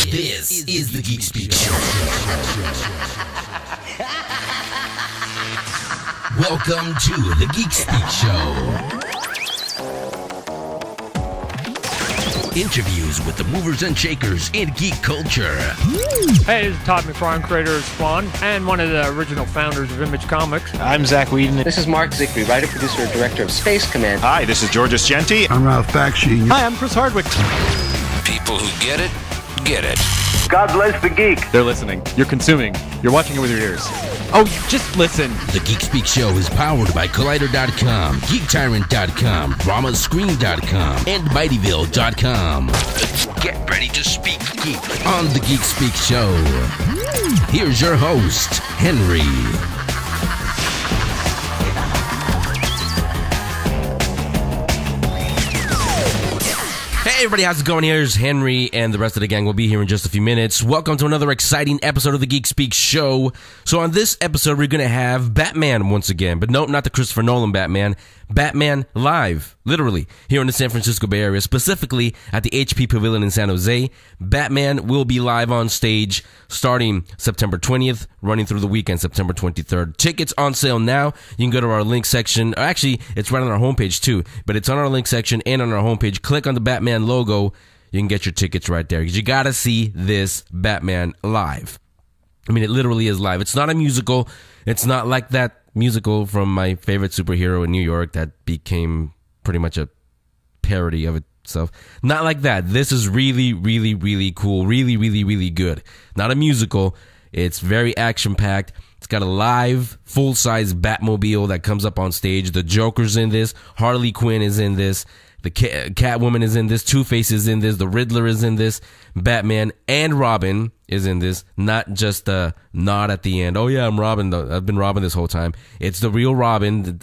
This is the Geek Speak Show. Welcome to the Geek Speak Show. Interviews with the movers and shakers in geek culture. Hey, this is Todd McFarlane, creator of Spawn, and one of the original founders of Image Comics. I'm Zach Whedon. This is Mark Zickery, writer, producer, and director of Space Command. Hi, this is George Ascenti. I'm Ralph Bakshi. Hi, I'm Chris Hardwick. People who get it, get it. God bless the geek. They're listening. You're consuming. You're watching it with your ears. Oh, just listen. The Geek Speak Show is powered by Collider.com, GeekTyrant.com, DramaScreen.com, and MightyVille.com. Get ready to speak geek on the Geek Speak Show. Here's your host, Henry. Hey everybody, how's it going? Here's Henry, and the rest of the gang will be here in just a few minutes. Welcome to another exciting episode of the Geek Speak Show. So on this episode, we're going to have Batman once again, but no, not the Christopher Nolan Batman. Batman live, literally, here in the San Francisco Bay Area, specifically at the HP Pavilion in San Jose. Batman will be live on stage starting September 20th, running through the weekend, September 23rd. Tickets on sale now. You can go to our link section. Actually, it's right on our homepage too, but it's on our link section and on our homepage. Click on the Batman logo. You can get your tickets right there because you got to see this Batman live. I mean, it literally is live. It's not a musical. It's not like that musical from my favorite superhero in New York that became pretty much a parody of itself. Not like that. This is really, really, really cool. Really, really, really good. Not a musical. It's very action-packed. It's got a live, full-size Batmobile that comes up on stage. The Joker's in this. Harley Quinn is in this. The Catwoman is in this. Two-Face is in this. The Riddler is in this. Batman and Robin is in this. Not just a nod at the end. Oh, yeah, I'm Robin. I've been Robin this whole time. It's the real Robin.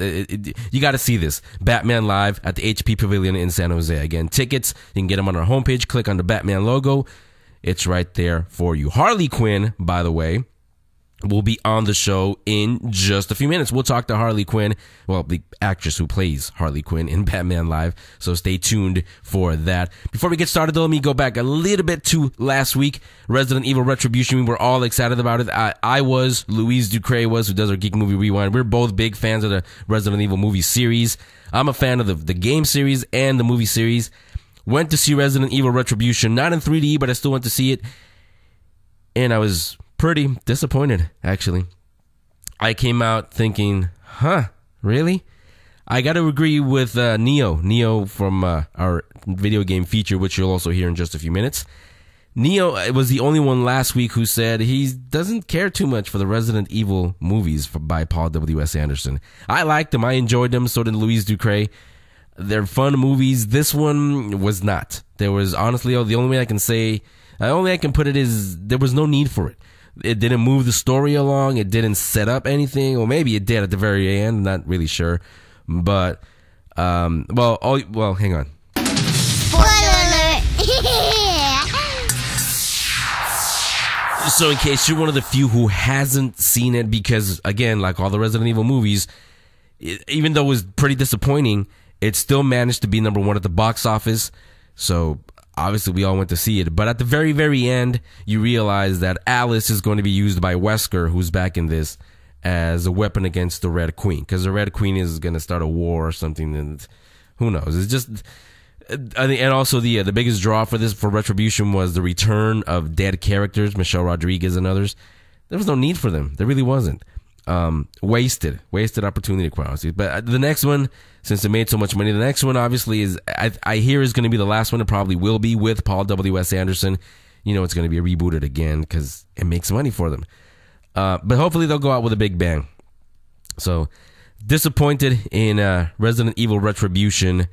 You got to see this. Batman live at the HP Pavilion in San Jose. Again, tickets, you can get them on our homepage. Click on the Batman logo. It's right there for you. Harley Quinn, by the way, will be on the show in just a few minutes. We'll talk to Harley Quinn, well, the actress who plays Harley Quinn in Batman Live, so stay tuned for that. Before we get started, though, let me go back a little bit to last week, Resident Evil Retribution. We were all excited about it. I was, Louise Ducre was, who does our Geek Movie Rewind. We're both big fans of the Resident Evil movie series. I'm a fan of the game series and the movie series. Went to see Resident Evil Retribution, not in 3D, but I still went to see it, and I was pretty disappointed, actually. I came out thinking, really? I got to agree with Neo from our video game feature, which you'll also hear in just a few minutes. Neo was the only one last week who said he doesn't care too much for the Resident Evil movies by Paul W.S. Anderson. I liked them. I enjoyed them. So did Louise Ducre. They're fun movies. This one was not. There was, honestly, the only way I can put it is there was no need for it. It didn't move the story along. It didn't set up anything. Or maybe it did at the very end. Not really sure. But, hang on. So in case you're one of the few who hasn't seen it, because, again, like all the Resident Evil movies, even though it was pretty disappointing, it still managed to be number one at the box office. So obviously, we all went to see it. But at the very, very end, you realize that Alice is going to be used by Wesker, who's back in this, as a weapon against the Red Queen. Because the Red Queen is going to start a war or something. And who knows? It's just... And also, the biggest draw for Retribution was the return of dead characters, Michelle Rodriguez and others. There was no need for them. There really wasn't. Wasted opportunity, quite honestly. But the next one, since it made so much money, the next one obviously is, I hear is going to be the last one. It probably will be with Paul W.S. Anderson. You know, it's going to be rebooted again because it makes money for them. But hopefully they'll go out with a big bang. So, disappointed in Resident Evil Retribution.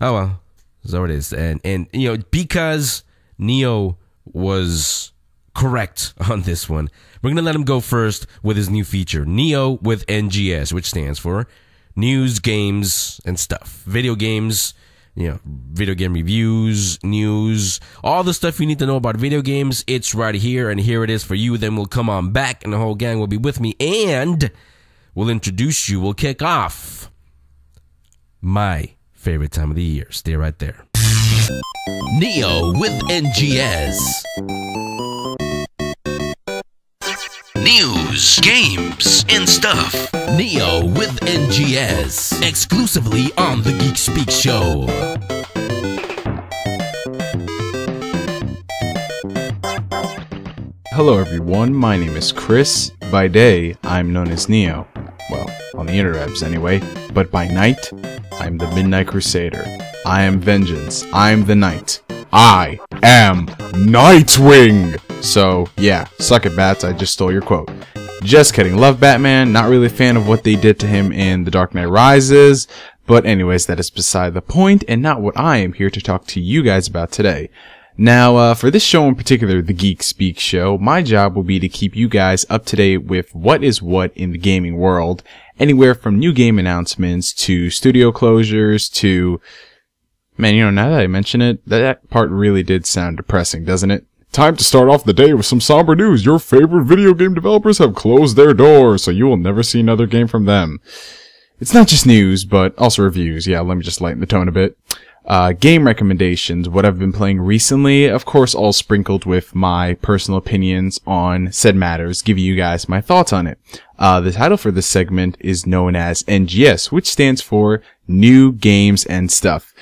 Oh well, so it is. And you know, because Neo was correct on this one, we're going to let him go first with his new feature, Neo with N.G.S, which stands for News, Games, and Stuff. Video games, you know, video game reviews, news, all the stuff you need to know about video games. It's right here, and here it is for you. Then we'll come on back, and the whole gang will be with me, and we'll introduce you. We'll kick off my favorite time of the year. Stay right there. Neo with N.G.S. News, games, and stuff. Neo with N.G.S. exclusively on the Geek Speak Show. Hello everyone, my name is Chris. By day, I'm known as Neo. Well, on the interwebs anyway. But by night, I'm the Midnight Crusader. I am vengeance. I'm the knight. I am Nightwing! So, yeah, suck it, bats, I just stole your quote. Just kidding, love Batman, not really a fan of what they did to him in The Dark Knight Rises, but anyways, that is beside the point, and not what I am here to talk to you guys about today. Now, for this show in particular, the Geek Speak Show, my job will be to keep you guys up to date with what is what in the gaming world, anywhere from new game announcements to studio closures to... Man, you know, now that I mention it, that part really did sound depressing, doesn't it? Time to start off the day with some somber news. Your favorite video game developers have closed their doors, so you will never see another game from them. It's not just news, but also reviews. Yeah, let me just lighten the tone a bit. Game recommendations, what I've been playing recently, of course all sprinkled with my personal opinions on said matters, giving you guys my thoughts on it. The title for this segment is known as N.G.S, which stands for New Games and Stuff.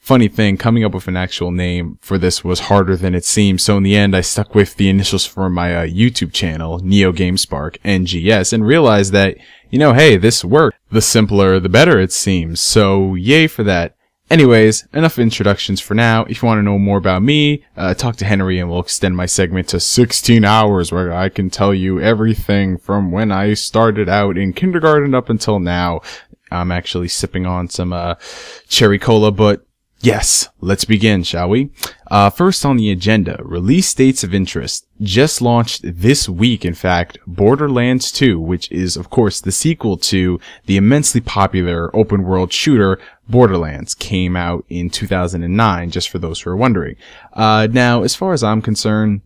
Funny thing, coming up with an actual name for this was harder than it seemed, so in the end I stuck with the initials for my YouTube channel, Neo GameSpark, N.G.S, and realized that, you know, hey, this worked. The simpler, the better it seems, so yay for that. Anyways, enough introductions for now. If you want to know more about me, talk to Henry and we'll extend my segment to 16 hours where I can tell you everything from when I started out in kindergarten up until now. I'm actually sipping on some cherry cola, but yes, let's begin, shall we? First on the agenda, release dates of interest. Just launched this week, in fact, Borderlands 2, which is, of course, the sequel to the immensely popular open-world shooter Borderlands, came out in 2009, just for those who are wondering. Now, as far as I'm concerned,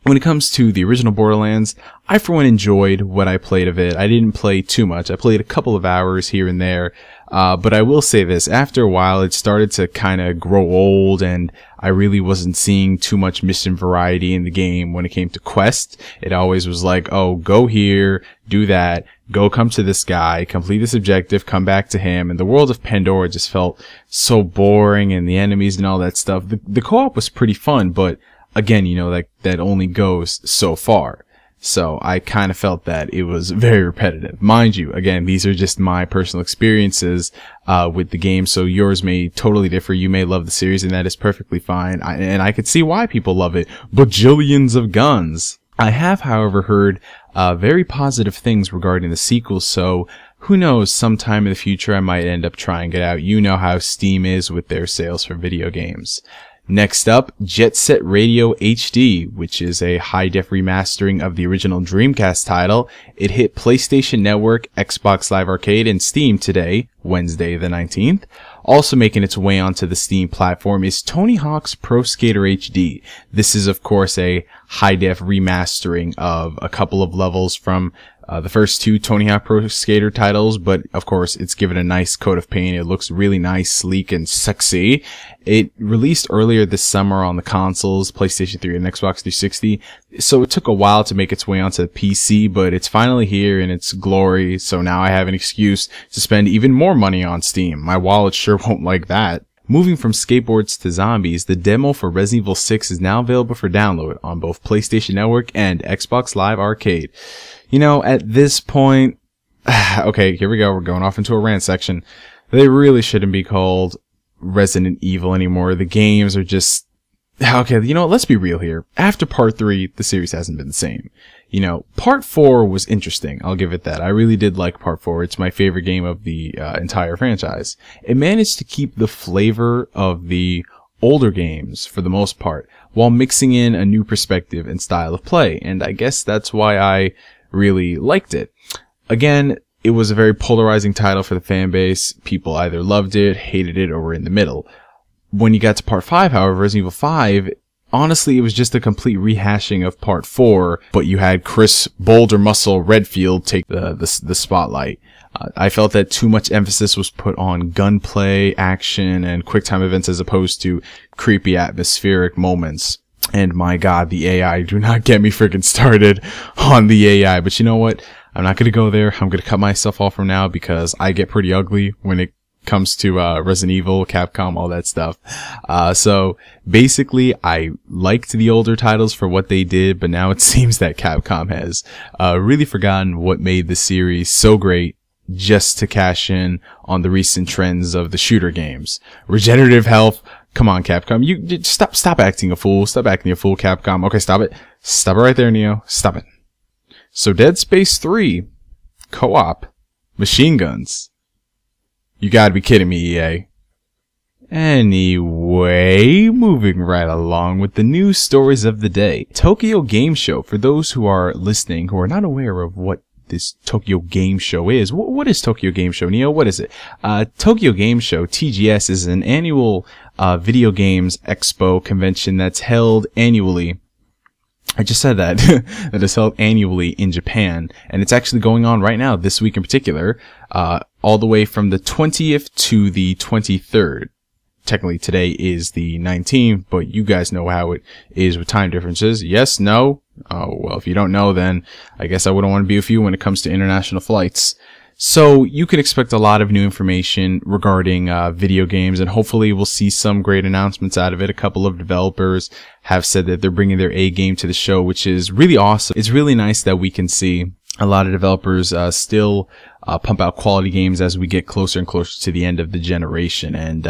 when it comes to the original Borderlands, I for one enjoyed what I played of it. I didn't play too much. I played a couple of hours here and there. But I will say this, after a while it started to kind of grow old and I really wasn't seeing too much mission variety in the game when it came to quests. It always was like, oh, go here, do that, go come to this guy, complete this objective, come back to him. And the world of Pandora just felt so boring and the enemies and all that stuff. The co-op was pretty fun, but again, you know, that only goes so far. So I kind of felt that it was very repetitive. Mind you, again, these are just my personal experiences with the game, so yours may totally differ. You may love the series, and that is perfectly fine. And I could see why people love it. Bajillions of guns. I have, however, heard very positive things regarding the sequel, so who knows, sometime in the future I might end up trying it out. You know how Steam is with their sales for video games. Next up, Jet Set Radio HD, which is a high-def remastering of the original Dreamcast title. It hit PlayStation Network, Xbox Live Arcade, and Steam today, Wednesday the 19th. Also making its way onto the Steam platform is Tony Hawk's Pro Skater HD. This is, of course, a high-def remastering of a couple of levels from the first two Tony Hawk Pro Skater titles, but of course it's given a nice coat of paint. It looks really nice, sleek, and sexy. It released earlier this summer on the consoles, PlayStation 3 and Xbox 360, so it took a while to make its way onto the PC, but it's finally here in its glory, so now I have an excuse to spend even more money on Steam. My wallet sure won't like that. Moving from skateboards to zombies, the demo for Resident Evil 6 is now available for download on both PlayStation Network and Xbox Live Arcade. You know, at this point, okay, here we go, we're going off into a rant section. They really shouldn't be called Resident Evil anymore. The games are just, okay, you know what, let's be real here. After Part 3, the series hasn't been the same. You know, Part 4 was interesting, I'll give it that. I really did like Part 4. It's my favorite game of the entire franchise. It managed to keep the flavor of the older games for the most part, while mixing in a new perspective and style of play, and I guess that's why I really liked it. Again, it was a very polarizing title for the fan base. People either loved it, hated it, or were in the middle. When you got to Part 5, however, Resident Evil 5, honestly, it was just a complete rehashing of Part 4, but you had Chris Boulder Muscle Redfield take the spotlight. I felt that too much emphasis was put on gunplay, action, and quick-time events as opposed to creepy atmospheric moments. And my god, the AI, do not get me freaking started on the AI. But you know what? I'm not gonna go there. I'm gonna cut myself off from now because I get pretty ugly when it comes to Resident Evil, Capcom, all that stuff. So basically, I liked the older titles for what they did, but now it seems that Capcom has really forgotten what made the series so great just to cash in on the recent trends of the shooter games. Regenerative health. Come on, Capcom. You stop acting a fool. Stop acting a fool, Capcom. Okay, stop it. Stop it right there, Neo. Stop it. So Dead Space 3 co-op machine guns. You gotta be kidding me, EA. Anyway, moving right along with the news stories of the day. Tokyo Game Show. For those who are listening who are not aware of what this Tokyo Game Show is, what is Tokyo Game Show, Neo? What is it? Tokyo Game Show, TGS, is an annual video games expo convention that's held annually. I just said that. That is held annually in Japan, and it's actually going on right now, this week in particular, all the way from the 20th to the 23rd. Technically, today is the 19th, but you guys know how it is with time differences. Yes? No? Oh, well, if you don't know, then I guess I wouldn't want to be with you when it comes to international flights. So you can expect a lot of new information regarding video games, and hopefully we'll see some great announcements out of it. A couple of developers have said that they're bringing their A game to the show, which is really awesome. It's really nice that we can see a lot of developers still pump out quality games as we get closer and closer to the end of the generation, and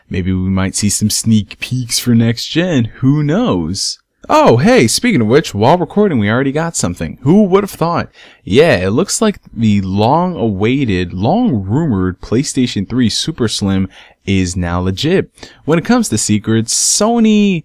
maybe we might see some sneak peeks for next gen. Who knows? Oh, hey, speaking of which, while recording, we already got something. Who would have thought? Yeah, it looks like the long-awaited, long-rumored PlayStation 3 Super Slim is now legit. When it comes to secrets, Sony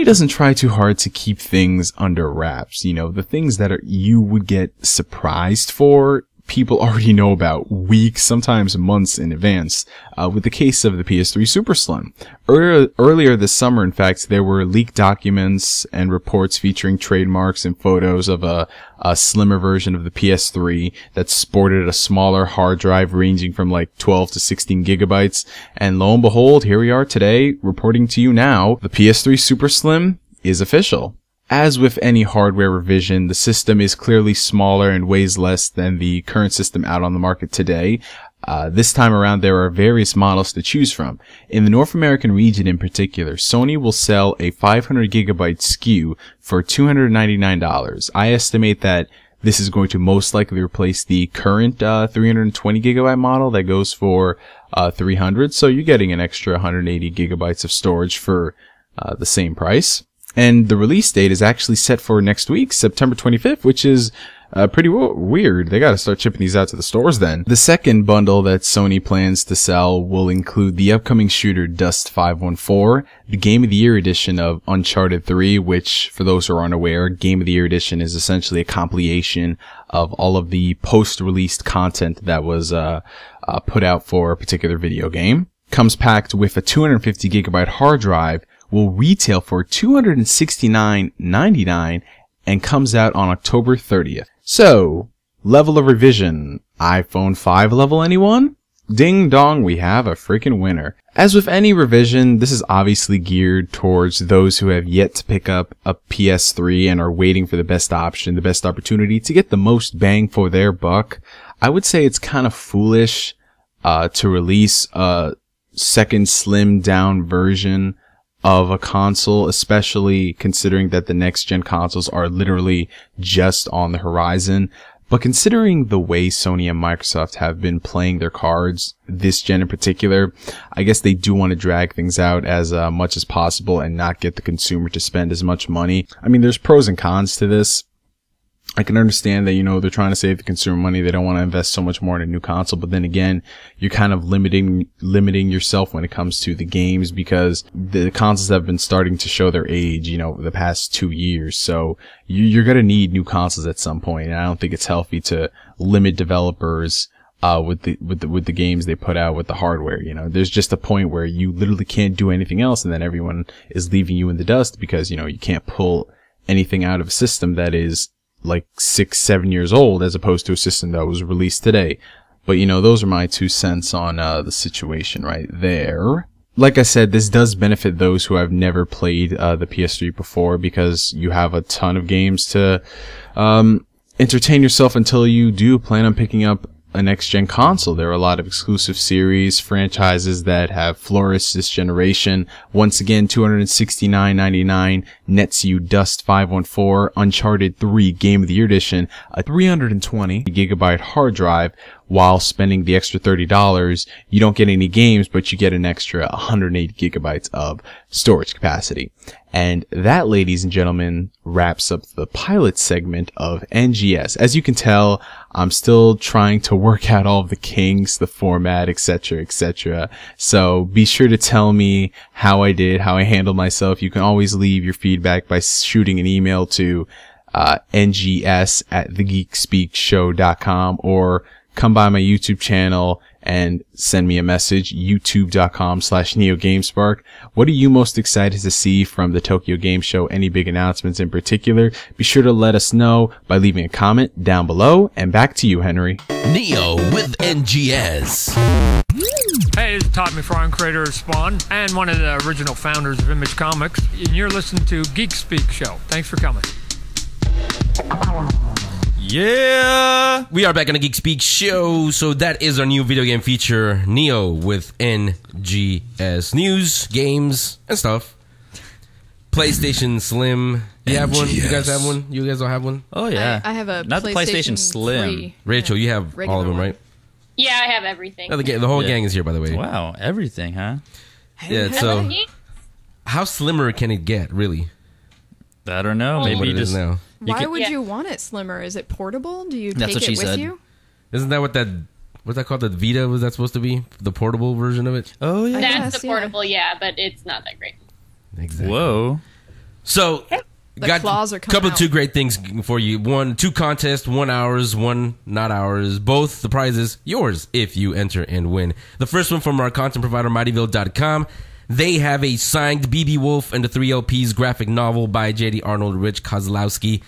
doesn't try too hard to keep things under wraps. You know, the things that you would get surprised for, people already know about weeks, sometimes months in advance, with the case of the PS3 Super Slim. Earlier this summer, in fact, there were leaked documents and reports featuring trademarks and photos of a slimmer version of the PS3 that sported a smaller hard drive ranging from like 12 to 16 gigabytes. And lo and behold, here we are today, reporting to you now, the PS3 Super Slim is official. As with any hardware revision, the system is clearly smaller and weighs less than the current system out on the market today. This time around, there are various models to choose from. In the North American region in particular, Sony will sell a 500 gigabyte SKU for $299. I estimate that this is going to most likely replace the current 320 gigabyte model that goes for $300. So you're getting an extra 180 gigabytes of storage for the same price. And the release date is actually set for next week, September 25th, which is pretty weird. They gotta start shipping these out to the stores then. The second bundle that Sony plans to sell will include the upcoming shooter Dust 514, the Game of the Year edition of Uncharted 3, which, for those who are unaware, Game of the Year edition is essentially a compilation of all of the post-released content that was put out for a particular video game. Comes packed with a 250 gigabyte hard drive, will retail for $269.99 and comes out on October 30th. So, level of revision, iPhone 5 level, anyone? Ding dong, we have a freaking winner. As with any revision, this is obviously geared towards those who have yet to pick up a PS3 and are waiting for the best option, the best opportunity to get the most bang for their buck. I would say it's kind of foolish to release a second slimmed down version of a console, especially considering that the next gen consoles are literally just on the horizon. But considering the way Sony and Microsoft have been playing their cards, this gen in particular, I guess they do want to drag things out as much as possible and not get the consumer to spend as much money. I mean, there's pros and cons to this. I can understand that, you know, they're trying to save the consumer money. They don't want to invest so much more in a new console. But then again, you're kind of limiting yourself when it comes to the games, because the consoles have been starting to show their age, you know, the past 2 years. So you're going to need new consoles at some point. And I don't think it's healthy to limit developers with the games they put out with the hardware. You know, there's just a point where you literally can't do anything else, and then everyone is leaving you in the dust because, you know, you can't pull anything out of a system that is like 6-7 years old as opposed to a system that was released today. But those are my 2 cents on the situation right there. Like I said, this does benefit those who have never played the PS3 before, because you have a ton of games to entertain yourself until you do plan on picking up a next-gen console. There are a lot of exclusive series, franchises that have flourished this generation. Once again, $269.99 nets you Dust 514, Uncharted 3 Game of the Year Edition, a 320 gigabyte hard drive. While spending the extra $30, you don't get any games, but you get an extra 108 gigabytes of storage capacity. And that, ladies and gentlemen, wraps up the pilot segment of N.G.S. As you can tell, I'm still trying to work out all of the kinks, the format, etc., etc. So be sure to tell me how I did, how I handled myself. You can always leave your feedback by shooting an email to NGS@thegeekspeakshow.com, or come by my YouTube channel and send me a message, youtube.com/NeoGameSpark. What are you most excited to see from the Tokyo Game Show? Any big announcements in particular? Be sure to let us know by leaving a comment down below. And back to you, Henry. Neo with N.G.S. Hey, this is Todd McFarlane, creator of Spawn, and one of the original founders of Image Comics. And you're listening to Geek Speak Show. Thanks for coming. Yeah! We are back on the Geek Speak Show. So that is our new video game feature, Neo with N.G.S. News, games, and stuff. PlayStation Slim. You have one? You guys have one? You guys don't have one? Oh, yeah. I have a Not the PlayStation Slim. 3. Rachel, you have all of them, right? Yeah, I have everything. Oh, the whole gang is here, by the way. Wow, everything, huh? Yeah, so how slimmer can it get, really? I don't know. Maybe Maybe it is just now. Why would you want it slimmer? Is it portable? Do you That's take what she it with said. you? Isn't that what's that called? The Vita, was that supposed to be? The portable version of it? Oh, yeah. That's the portable, yeah, but it's not that great. Exactly. Whoa. So, The claws are a coming couple of out. 2 great things for you. 2 contests, 1 ours, 1 not ours. Both the prizes yours if you enter and win. The first one from our content provider, mightyville.com. They have a signed BB Wolf and the 3 LPs graphic novel by J.D. Arnold, Rich Kozlowski.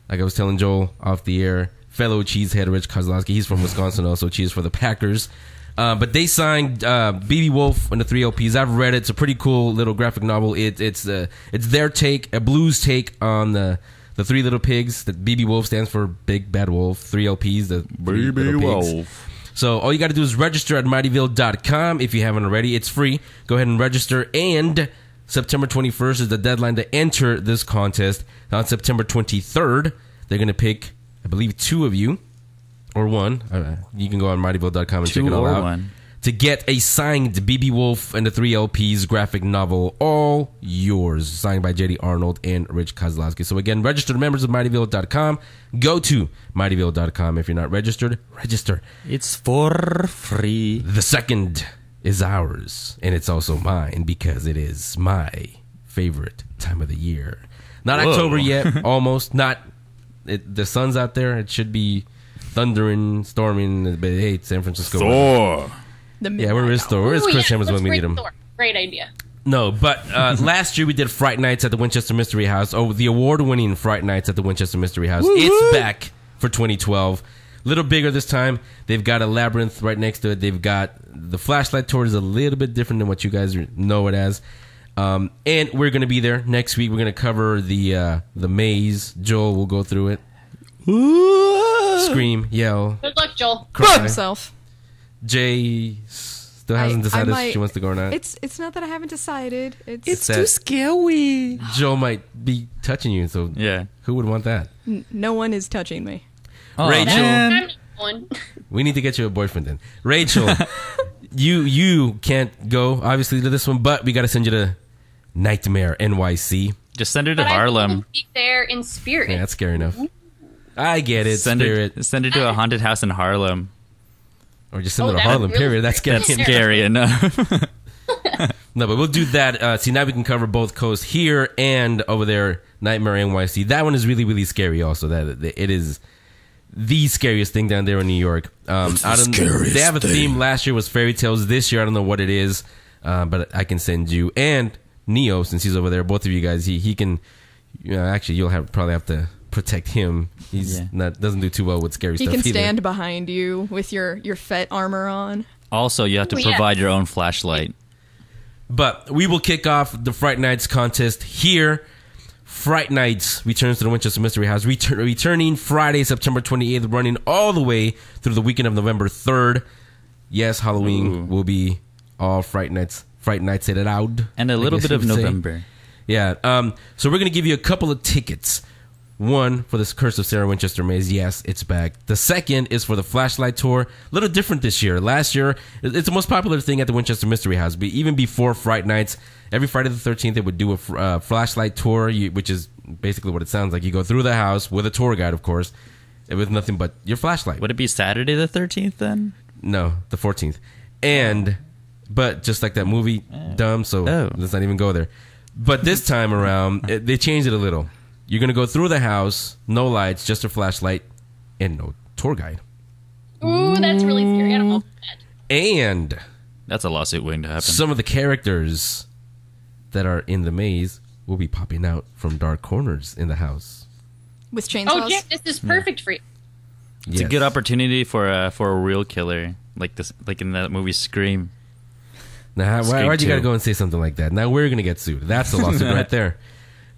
Like I was telling Joel off the air, fellow cheesehead Rich Kozlowski. He's from Wisconsin also, cheers for the Packers. But they signed BB Wolf and the 3 LPs. I've read it. It's a pretty cool little graphic novel. It's their take, a blues take on the 3 Little Pigs. The BB Wolf stands for Big Bad Wolf. 3 LPs, the BB Wolf. So all you got to do is register at mightyville.com if you haven't already. It's free. Go ahead and register. And September 21st is the deadline to enter this contest. On September 23rd, they're going to pick, I believe, 2 of you. Or 1. You can go on mightyville.com and check it all out. 1. To get a signed BB Wolf and the 3 LPs graphic novel, all yours, signed by J.D. Arnold and Rich Kozlowski. So again, registered members of mightyville.com. Go to mightyville.com. If you're not registered, register. It's for free. The second is ours, and it's also mine because it is my favorite time of the year. Not October yet, almost. Not. The sun's out there. It should be thundering, storming, but hey, San Francisco. Thor. Yeah, where is Thor? Where is Chris Hemsworth when we need him? Thor. Great idea. No, but last year we did Fright Nights at the Winchester Mystery House. Oh, the award-winning Fright Nights at the Winchester Mystery House. Woo-hoo. It's back for 2012. A little bigger this time. They've got a labyrinth right next to it. They've got the flashlight tour is a little bit different than what you guys know it as. And we're going to be there next week. We're going to cover the maze. Joel will go through it. Scream, yell. Good luck, Joel. Cry. Himself. Jay still hasn't decided if she wants to go or not. It's not that I haven't decided. It's too scary. Joel might be touching you, so yeah, who would want that? No one is touching me. Oh, Rachel, I'm one. We need to get you a boyfriend then. Rachel, you can't go obviously to this one, but we got to send you to Nightmare NYC. Just send her to But Harlem. I will be there in spirit. Yeah, that's scary enough. I get it. Send spirit. her to a haunted house in Harlem. Or just send her to Harlem, period. That's scary. That's scary enough. No, but we'll do that. See, now we can cover both coasts here and over there, Nightmare NYC. That one is really, really scary also. That it is the scariest thing down there in New York. They have a theme. Last year was fairy tales. This year, I don't know what it is, but I can send you. And Neo, since he's over there, both of you guys, he can... actually, you'll probably have to protect him. He's doesn't do too well with scary stuff. He can either. stand behind you with your Fett armor on. Also, you have to provide your own flashlight. But we will kick off the Fright Nights contest here. Fright Nights returns to the Winchester Mystery House, returning Friday, September 28th, running all the way through the weekend of November 3rd. Yes, Halloween will be all Fright Nights it out. And a little bit of November. Yeah. So we're going to give you a couple of tickets. One for this Curse of Sarah Winchester Maze. Yes, it's back. The second is for the Flashlight Tour. A little different this year. Last year, it's the most popular thing at the Winchester Mystery House. But even before Fright Nights, every Friday the 13th, they would do a Flashlight Tour, which is basically what it sounds like. You go through the house with a tour guide, of course, with nothing but your flashlight. Would it be Saturday the 13th then? No, the 14th. But just like that movie, Dumb, so let's not even go there. But this time around, they changed it a little. You're going to go through the house, no lights, just a flashlight, and no tour guide. Ooh, that's really scary. I don't know that. And that's a lawsuit waiting to happen. Some of the characters that are in the maze will be popping out from dark corners in the house. With chainsaws? Oh, yeah, this is perfect for you. It's a good opportunity for a real killer, like in that movie Scream. Now, why'd you got to go and say something like that? Now we're going to get sued. That's the lawsuit right there.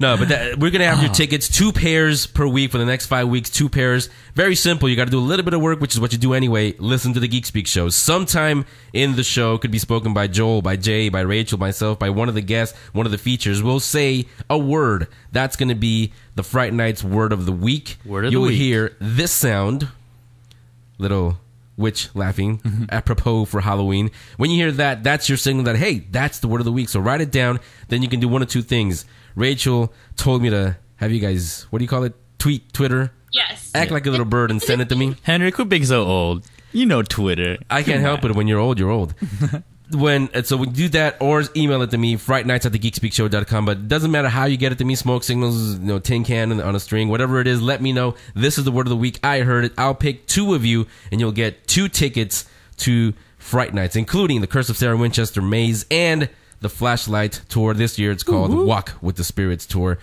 No, but we're going to have your tickets, 2 pairs per week for the next 5 weeks, 2 pairs. Very simple. You got to do a little bit of work, which is what you do anyway. Listen to the Geek Speak show. Sometime in the show, could be spoken by Joel, by Jay, by Rachel, myself, by one of the guests, one of the features. We'll say a word. That's going to be the Fright Nights word of the week. You will hear this sound. Little witch laughing, apropos for Halloween. When you hear that, that's your signal that, hey, that's the word of the week. So write it down. Then you can do one of 2 things. Rachel told me to have you guys, what do you call it? Twitter? Yes. Act like a little bird and send it to me. Henry, quit being so old. You know Twitter. I can't help it. When you're old, you're old. So we do that, or email it to me, frightnights@thegeekspeakshow.com. But it doesn't matter how you get it to me. Smoke signals, tin can on a string, whatever it is. Let me know. This is the word of the week. I heard it. I'll pick 2 of you, and you'll get 2 tickets to Fright Nights, including the Curse of Sarah Winchester Maze and the Flashlight Tour. This year it's called Walk with the Spirits Tour.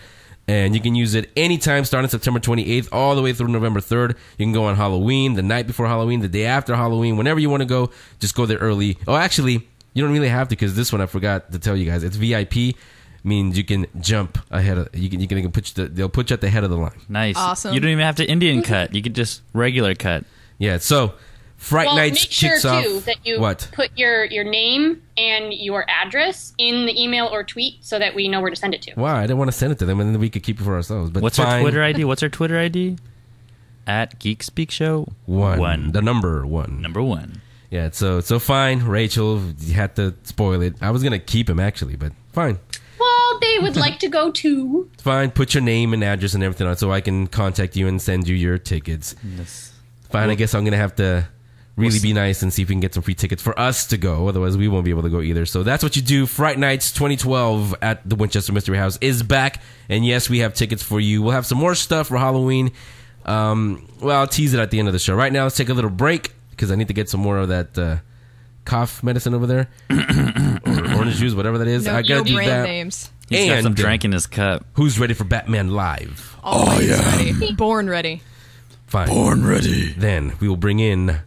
And you can use it anytime starting September 28th all the way through November 3rd. You can go on Halloween, the night before Halloween, the day after Halloween, whenever you want to go, just go there early. Oh, actually, you don't really have to, because this one I forgot to tell you guys. It's VIP, means you can jump ahead of they'll put you at the head of the line. Nice. Awesome. You don't even have to Indian cut. You could just regular cut. Yeah, so Fright Nights make sure kicks off. Too that you put your name and your address in the email or tweet so that we know where to send it to. Wow, I didn't want to send it to them, and then we could keep it for ourselves. But what's our Twitter ID? What's our Twitter ID? At Geek Speak Show 1. The number 1. Number 1. Yeah, so fine, Rachel, you had to spoil it. I was gonna keep him actually, but fine. Well, they would like to go too. Fine, put your name and address and everything on so I can contact you and send you your tickets. Yes. Fine, I guess I'm gonna have to really be nice and see if we can get some free tickets for us to go. Otherwise, we won't be able to go either. So that's what you do. Fright Nights 2012 at the Winchester Mystery House is back. And yes, we have tickets for you. We'll have some more stuff for Halloween. Well, I'll tease it at the end of the show. Right now, let's take a little break because I need to get some more of that cough medicine over there. Or orange juice, whatever that is. No, I gotta do brand that. names. He's got some drink in his cup. Who's ready for Batman Live? Always ready. Born ready. Fine. Born ready. Then we will bring in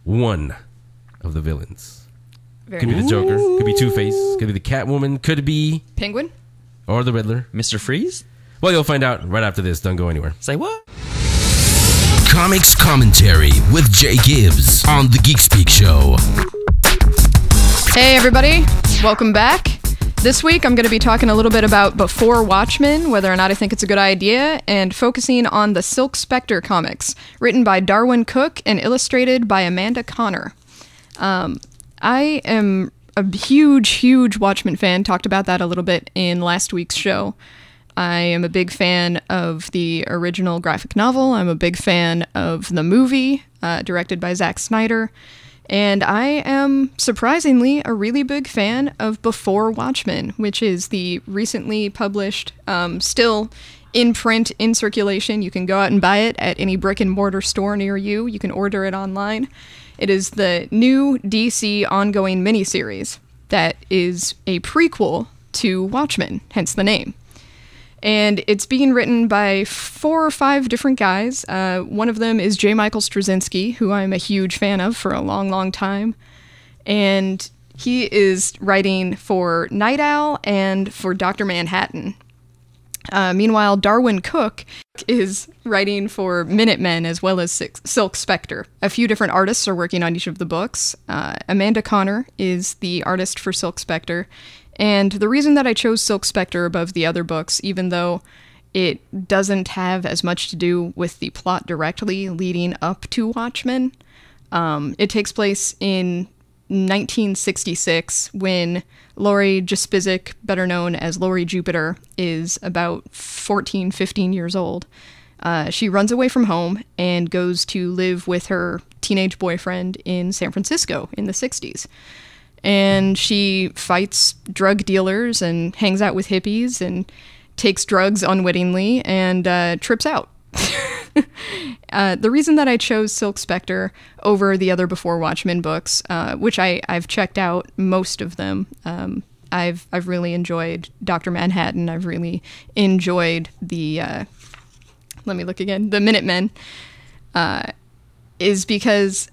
one of the villains. Could be the Joker, could be Two-Face, could be the Catwoman, could be Penguin, or the Riddler. Mr. Freeze? Well, you'll find out right after this. Don't go anywhere. Say what? Comics Commentary with Jae Gibbs on the Geek Speak Show. Hey everybody, welcome back. This week I'm going to be talking a little bit about Before Watchmen, whether or not I think it's a good idea, and focusing on the Silk Spectre comics, written by Darwin Cook and illustrated by Amanda Connor. I am a huge Watchmen fan, talked about that a little bit in last week's show. I am a big fan of the original graphic novel. I'm a big fan of the movie, directed by Zack Snyder. And I am, surprisingly, a really big fan of Before Watchmen, which is the recently published, still in print, in circulation. You can go out and buy it at any brick-and-mortar store near you. You can order it online. It is the new DC ongoing miniseries that is a prequel to Watchmen, hence the name. And it's being written by 4 or 5 different guys. One of them is J. Michael Straczynski, who I'm a huge fan of for a long, long time. And he is writing for Night Owl and for Dr. Manhattan. Meanwhile, Darwin Cook is writing for Minutemen as well as Silk Spectre. A few different artists are working on each of the books. Amanda Connor is the artist for Silk Spectre. And the reason that I chose Silk Spectre above the other books, even though it doesn't have as much to do with the plot directly leading up to Watchmen, it takes place in 1966 when Laurie Jaspizik, better known as Laurie Jupiter, is about 14, 15 years old. She runs away from home and goes to live with her teenage boyfriend in San Francisco in the 60s. And she fights drug dealers and hangs out with hippies and takes drugs unwittingly and trips out. The reason that I chose Silk Spectre over the other Before Watchmen books, which I've checked out most of them, I've really enjoyed Dr. Manhattan. I've really enjoyed the let me look again, the Minutemen, is because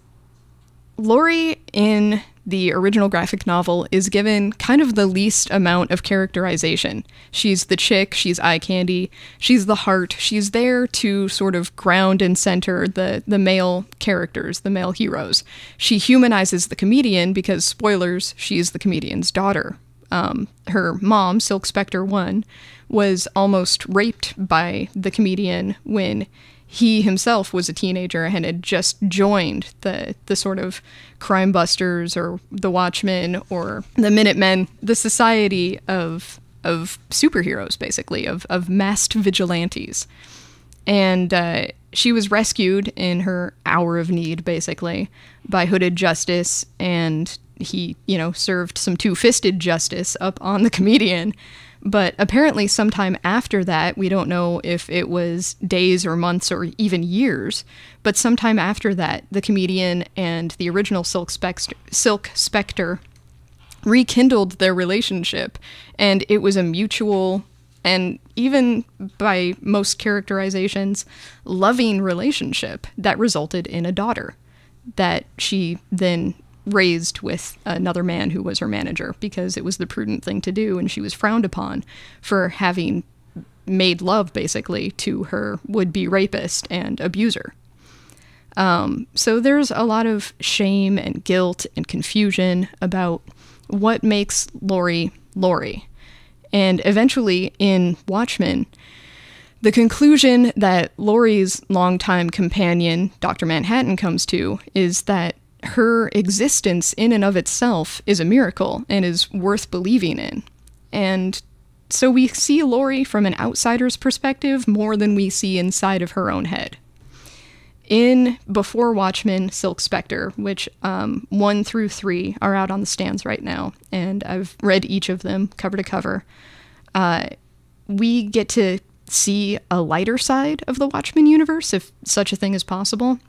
Laurie in the original graphic novel is given kind of the least amount of characterization. She's the chick, she's eye candy, she's the heart, she's there to sort of ground and center the male characters, the male heroes. She humanizes the comedian because, spoilers, she's the comedian's daughter. Her mom, Silk Spectre 1, was almost raped by the comedian when he himself was a teenager and had just joined the sort of crime busters or the Watchmen or the Minutemen, the society of superheroes, basically, of masked vigilantes. And she was rescued in her hour of need, basically, by Hooded Justice, and he, served some two-fisted justice up on the comedian. But apparently sometime after that, we don't know if it was days or months or even years, but sometime after that, the comedian and the original Silk Spectre rekindled their relationship, and it was a mutual, and even by most characterizations, loving relationship that resulted in a daughter that she then raised with another man who was her manager because it was the prudent thing to do, and she was frowned upon for having made love basically to her would-be rapist and abuser. So there's a lot of shame and guilt and confusion about what makes Laurie Laurie. And eventually in Watchmen, the conclusion that Laurie's longtime companion, Dr. Manhattan, comes to is that her existence in and of itself is a miracle and is worth believing in. And so we see Laurie from an outsider's perspective more than we see inside of her own head. In Before Watchmen, Silk Spectre, which 1 through 3 are out on the stands right now, and I've read each of them cover to cover, we get to see a lighter side of the Watchmen universe, if such a thing is possible,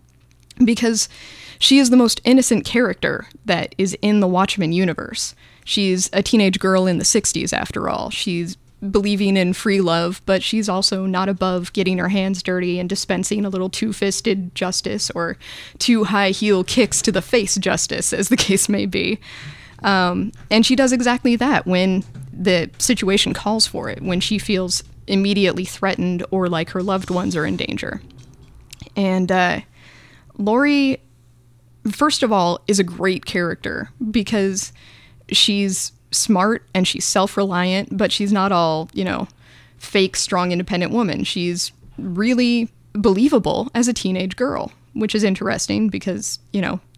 because she is the most innocent character that is in the Watchmen universe. She's a teenage girl in the 60s, after all. She's believing in free love, but she's also not above getting her hands dirty and dispensing a little two-fisted justice or two high-heel kicks to the face justice, as the case may be. And she does exactly that when the situation calls for it, when she feels immediately threatened or like her loved ones are in danger. And Laurie, first of all, is a great character because she's smart and she's self-reliant, but she's not all, fake, strong, independent woman. She's really believable as a teenage girl, which is interesting because,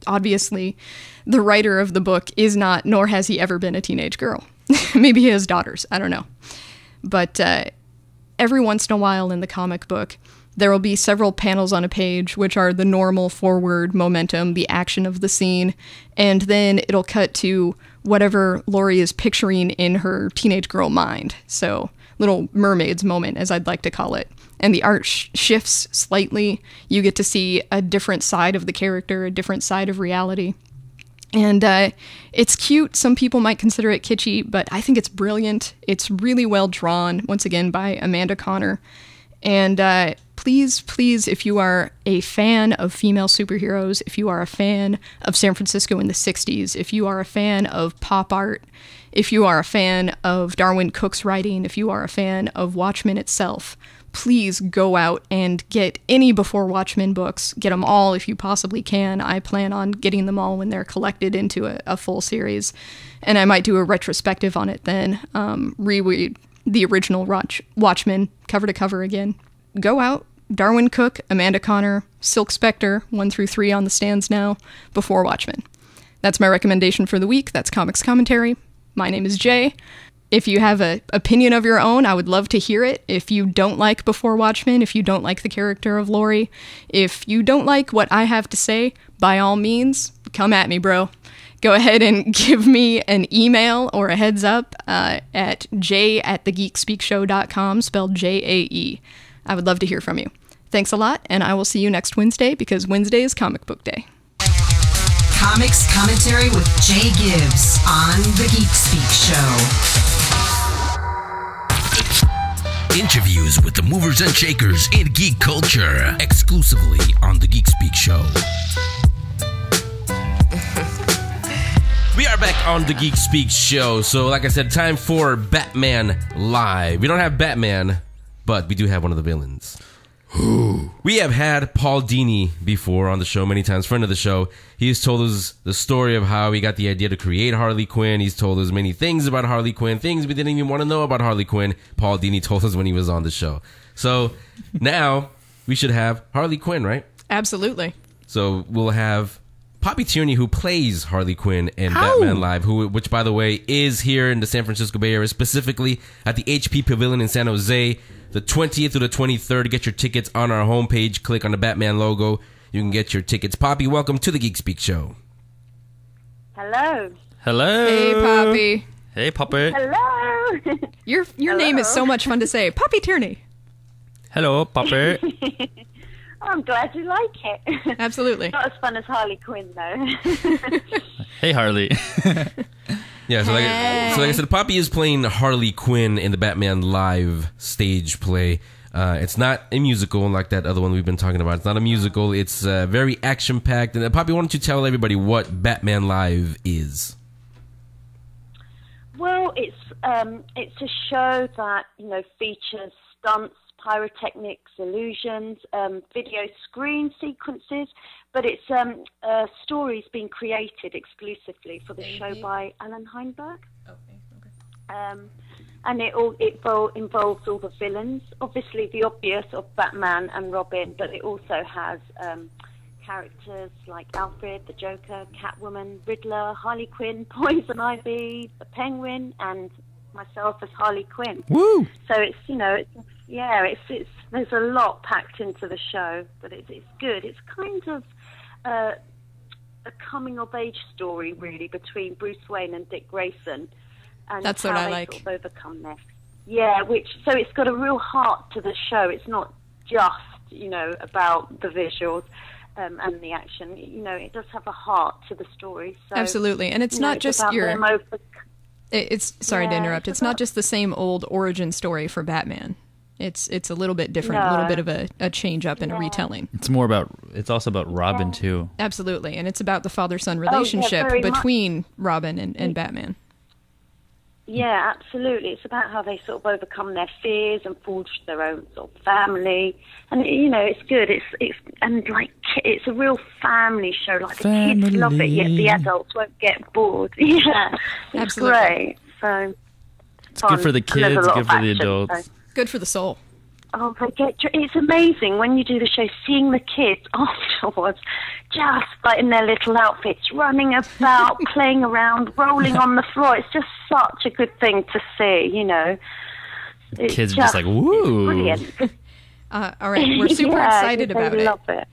obviously the writer of the book is not, nor has he ever been, a teenage girl. Maybe he has daughters, I don't know. But every once in a while in the comic book, there will be several panels on a page, which are the normal forward momentum, the action of the scene, and then it'll cut to whatever Laurie is picturing in her teenage girl mind. So, Little Mermaid's moment, as I'd like to call it. And the art shifts slightly. You get to see a different side of the character, a different side of reality. And it's cute. Some people might consider it kitschy, but I think it's brilliant. It's really well drawn, once again, by Amanda Connor. And please, if you are a fan of female superheroes, if you are a fan of San Francisco in the 60s, if you are a fan of pop art, if you are a fan of Darwin Cook's writing, if you are a fan of Watchmen itself, please go out and get any Before Watchmen books. Get them all if you possibly can. I plan on getting them all when they're collected into a full series. And I might do a retrospective on it then, reread the original Watchmen cover to cover again. Go out, Darwin Cook, Amanda Connor, Silk Spectre, 1 through 3 on the stands now, Before Watchmen. That's my recommendation for the week. That's Comics Commentary. My name is Jay. If you have an opinion of your own, I would love to hear it. If you don't like Before Watchmen, if you don't like the character of Laurie, if you don't like what I have to say, by all means, come at me, bro. Go ahead and give me an email or a heads up at jay@thegeekspeakshow.com, spelled Jae. I would love to hear from you. Thanks a lot, and I will see you next Wednesday, because Wednesday is Comic Book Day. Comics Commentary with Jae Gibbs on The Geek Speak Show. Interviews with the movers and shakers in geek culture, exclusively on The Geek Speak Show. We are back on The Geek Speak Show. So, like I said, time for Batman Live. We don't have Batman, but we do have one of the villains. We have had Paul Dini before on the show many times, friend of the show. He's told us the story of how he got the idea to create Harley Quinn. He's told us many things about Harley Quinn, things we didn't even want to know about Harley Quinn. Paul Dini told us when he was on the show. So now we should have Harley Quinn, right? Absolutely. So we'll have Poppy Tierney, who plays Harley Quinn in Batman Live, which, by the way, is here in the San Francisco Bay Area, specifically at the HP Pavilion in San Jose, the 20th through the 23rd. Get your tickets on our homepage. Click on the Batman logo. You can get your tickets. Poppy, welcome to the Geek Speak Show. Hello. Hello. Hey, Poppy. Hey, Poppy. Hello. Your name is so much fun to say. Poppy Tierney. Hello, Poppy. I'm glad you like it. Absolutely. Not as fun as Harley Quinn, though. Hey, Harley. Yeah, so like I said, Poppy is playing Harley Quinn in the Batman Live stage play. It's not a musical like that other one we've been talking about. It's not a musical. It's very action-packed. And Poppy, why don't you tell everybody what Batman Live is? Well, it's a show that, features stunts, pyrotechnics, illusions, video screen sequences, but it's stories being created exclusively for the show by Alan Heinberg. Okay. And it involves all the villains, obviously the obvious of Batman and Robin, but it also has characters like Alfred, the Joker, Catwoman, Riddler, Harley Quinn, Poison Ivy, the Penguin, and myself as Harley Quinn. Woo! So it's there's a lot packed into the show, but it's good. It's kind of a coming of age story, really, between Bruce Wayne and Dick Grayson, and that's how what I they like. sort of overcome this. Yeah, so it's got a real heart to the show. It's not just about the visuals and the action. It does have a heart to the story. So, absolutely, and it's not just your. Sorry to interrupt. It's not just the same old origin story for Batman. It's a little bit different, a little bit of a change up in a retelling. It's also about Robin too. Absolutely, and it's about the father-son relationship between Robin and Batman. Yeah, absolutely. It's about how they sort of overcome their fears and forge their own sort of family. And it's good. It's a real family show. Like the kids love it, yet the adults won't get bored. Yeah, it's absolutely great. So it's good for the kids, good for the adults. Good for the soul. Oh, it's amazing when you do the show, seeing the kids afterwards, just like in their little outfits, running about, playing around, rolling on the floor. It's just such a good thing to see, Kids are just like, woo. Brilliant. All right, we're super excited about it. Love it.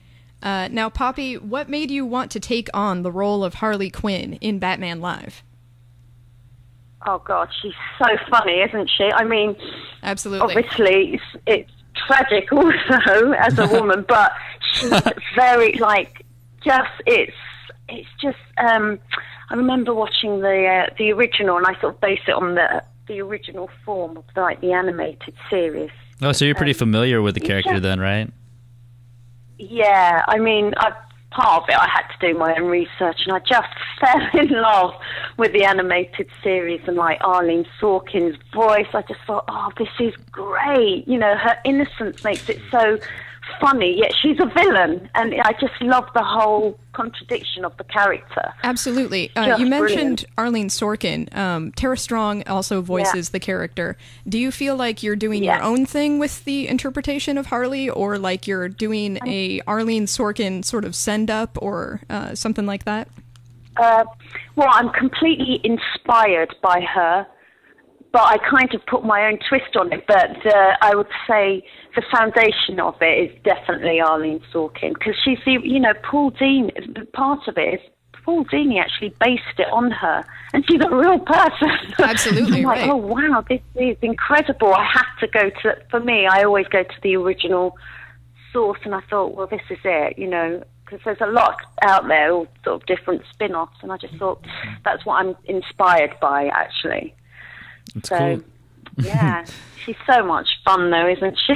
Now, Poppy, what made you want to take on the role of Harley Quinn in Batman Live? Oh, God, she's so funny, isn't she? I mean, absolutely. Obviously, it's tragic also as a woman, but she's very, it's it's just, I remember watching the original, and I sort of base it on the original form of like the animated series. Oh, so you're pretty familiar with the character then, right? Yeah, I mean, part of it I had to do my own research, and I just fell in love with the animated series and like Arlene Sorkin's voice. I just thought, oh, this is great. You know, her innocence makes it so funny, yet she's a villain, and I just love the whole contradiction of the character. Absolutely. You mentioned Arlene Sorkin. Tara Strong also voices the character. Do you feel like you're doing your own thing with the interpretation of Harley, or like you're doing a Arlene Sorkin sort of send-up or something like that? Well, I'm completely inspired by her, but I kind of put my own twist on it. But I would say the foundation of it is definitely Arlene Sorkin, because she's the, you know, Paul Dini, part of it is Paul Dini actually based it on her, and she's a real person. Absolutely, I'm like, right. oh wow, this is incredible. I have to go to, for me, I always go to the original source, and I thought, well, this is it, you know, because there's a lot out there, all sort of different spin-offs, and I just thought that's what I'm inspired by, actually. That's so, cool. Yeah, she's so much fun, though, isn't she?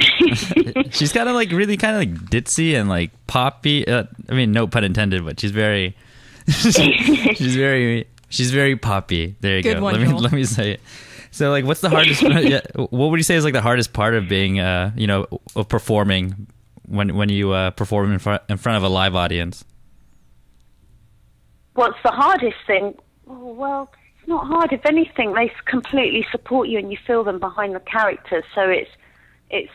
She's kind of like really kind of like ditzy and like poppy. I mean, no pun intended, but she's very, she's very poppy. There you Good go. one, Let me say it. So, like, what's the hardest? What would you say is like the hardest part of being, you know, of performing when you perform in front of a live audience? What's the hardest thing? Oh, well, it's not hard. If anything, they completely support you, and you feel them behind the characters. So it's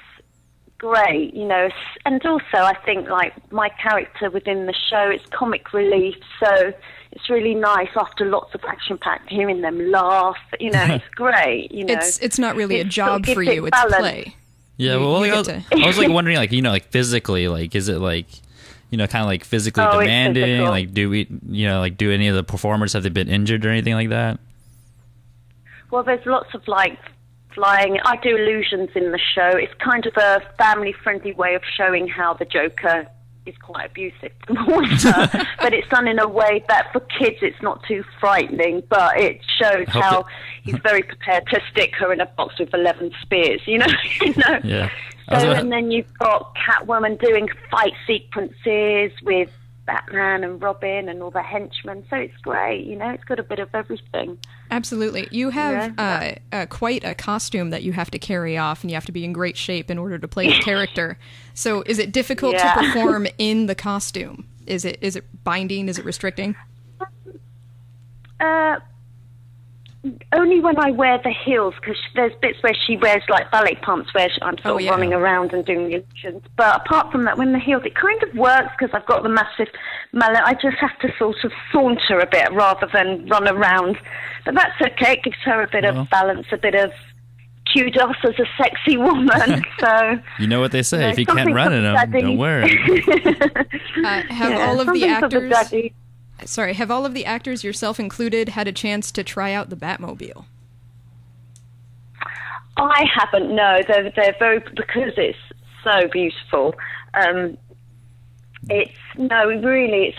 great, you know. And also, I think like my character within the show, it's comic relief, so it's really nice after lots of action-packed hearing them laugh. You know, it's great. You know, it's not really a job for you; it's play. Yeah, well, like, I was like wondering, like, you know, like physically, like, is it like, you know, kind of like physically demanding? Like, do we, you know, like, do any of the performers, have they been injured or anything like that? Well, there's lots of like flying. I do illusions in the show. It's kind of a family-friendly way of showing how the Joker is quite abusive towards her, but it's done in a way that for kids it's not too frightening, but it shows how he's very prepared to stick her in a box with 11 spears, you know? Yeah. So, and then you've got Catwoman doing fight sequences with Batman and Robin and all the henchmen, so it's great, you know, it's got a bit of everything. Absolutely. You have quite a costume that you have to carry off, and you have to be in great shape in order to play the character. So is it difficult to perform in the costume? Is it binding? Is it restricting? Only when I wear the heels, because there's bits where she wears like ballet pumps where I'm sort of running around and doing the illusions. But apart from that, when the heels, it kind of works because I've got the massive mallet. I just have to sort of saunter a bit rather than run around. But that's okay. It gives her a bit of balance, a bit of kudos as a sexy woman. So you know what they say: if you can't run in them, don't wear it. Have all of the actors? Sorry, have all of the actors, yourself included, had a chance to try out the Batmobile? I haven't, no. They're very, because it's so beautiful. It's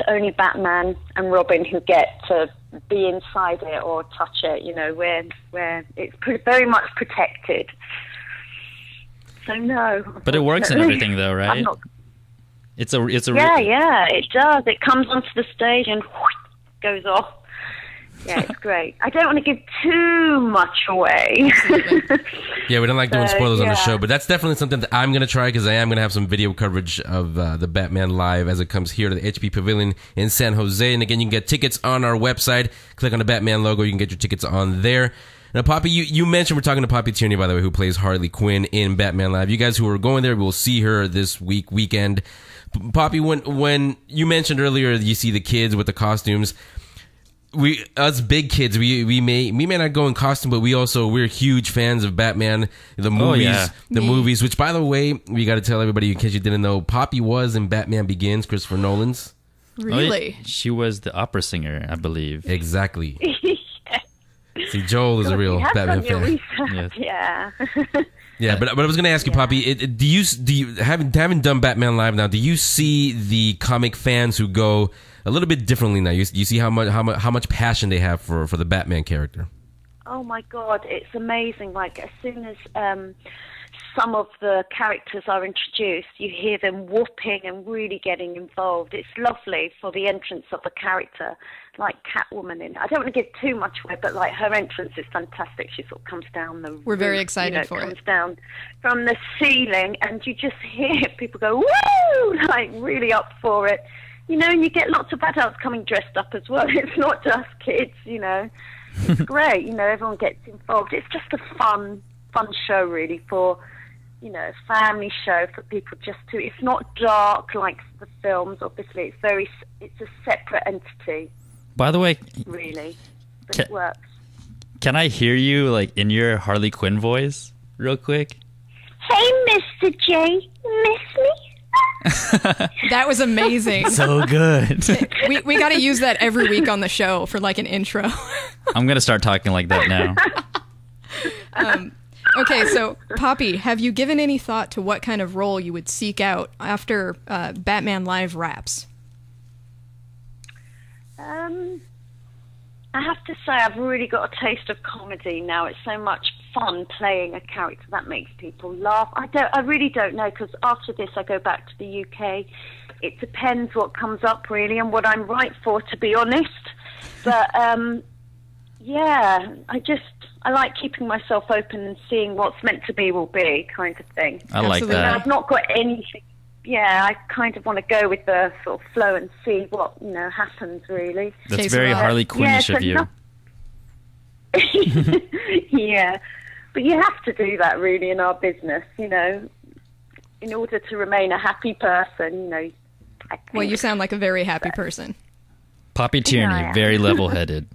only Batman and Robin who get to be inside it or touch it, you know, where it's very much protected. So no. But it works and everything though, right? It's a yeah, it does. It comes onto the stage and goes off. Yeah, it's great. I don't want to give too much away. Yeah, we don't like doing spoilers on the show, but that's definitely something that I'm going to try, because I am going to have some video coverage of the Batman Live as it comes here to the HP Pavilion in San Jose. And again, you can get tickets on our website. Click on the Batman logo. You can get your tickets on there. Now, Poppy, you mentioned, we're talking to Poppy Tierney, by the way, who plays Harley Quinn in Batman Live. You guys who are going there will see her this weekend. Poppy, when you mentioned earlier you see the kids with the costumes, us big kids, we may not go in costume, but we're huge fans of Batman, the movies, movies, which, by the way, we got to tell everybody, in case you didn't know, Poppy was in Batman Begins, Christopher Nolan's. Really? She was the opera singer, I believe. Exactly. See, Joel is a real Batman fan. Yeah. Yeah, but I was going to ask you, Poppy, do you having done Batman Live now? Do you see the comic fans who go a little bit differently now? You see how much passion they have for the Batman character? Oh my God, it's amazing. Like as soon as some of the characters are introduced, you hear them whooping and really getting involved. It's lovely for the entrance of the character, like Catwoman in. I don't want to give too much away, but like her entrance is fantastic. She sort of comes down the. We're very excited for it. Comes down from the ceiling, and you just hear people go woo, like really up for it. You know, and you get lots of adults coming dressed up as well. It's not just kids, you know. It's great, you know. Everyone gets involved. It's just a fun show, really, for. You know, family show for people just to. It's not dark like the films. Obviously, it's a separate entity. By the way, really, but it works. Can I hear you like in your Harley Quinn voice, real quick? Hey, Mr. J, miss me? That was amazing. So good. we got to use that every week on the show for like an intro. I'm gonna start talking like that now. Okay, so Poppy, have you given any thought to what kind of role you would seek out after Batman Live wraps? I have to say I've really got a taste of comedy now. It's so much fun playing a character that makes people laugh. I really don't know, because after this I go back to the UK. It depends what comes up really and what I'm right for, to be honest. But yeah, I like keeping myself open and seeing what's meant to be will be, kind of thing. I like that. I've not got anything. Yeah, I kind of want to go with the sort of flow and see what, you know, happens, really. That's very Harley Quinn-ish of you. Yeah, but you have to do that, really, in our business, you know, in order to remain a happy person, you know. Well, you sound like a very happy person. Poppy Tierney, very level-headed.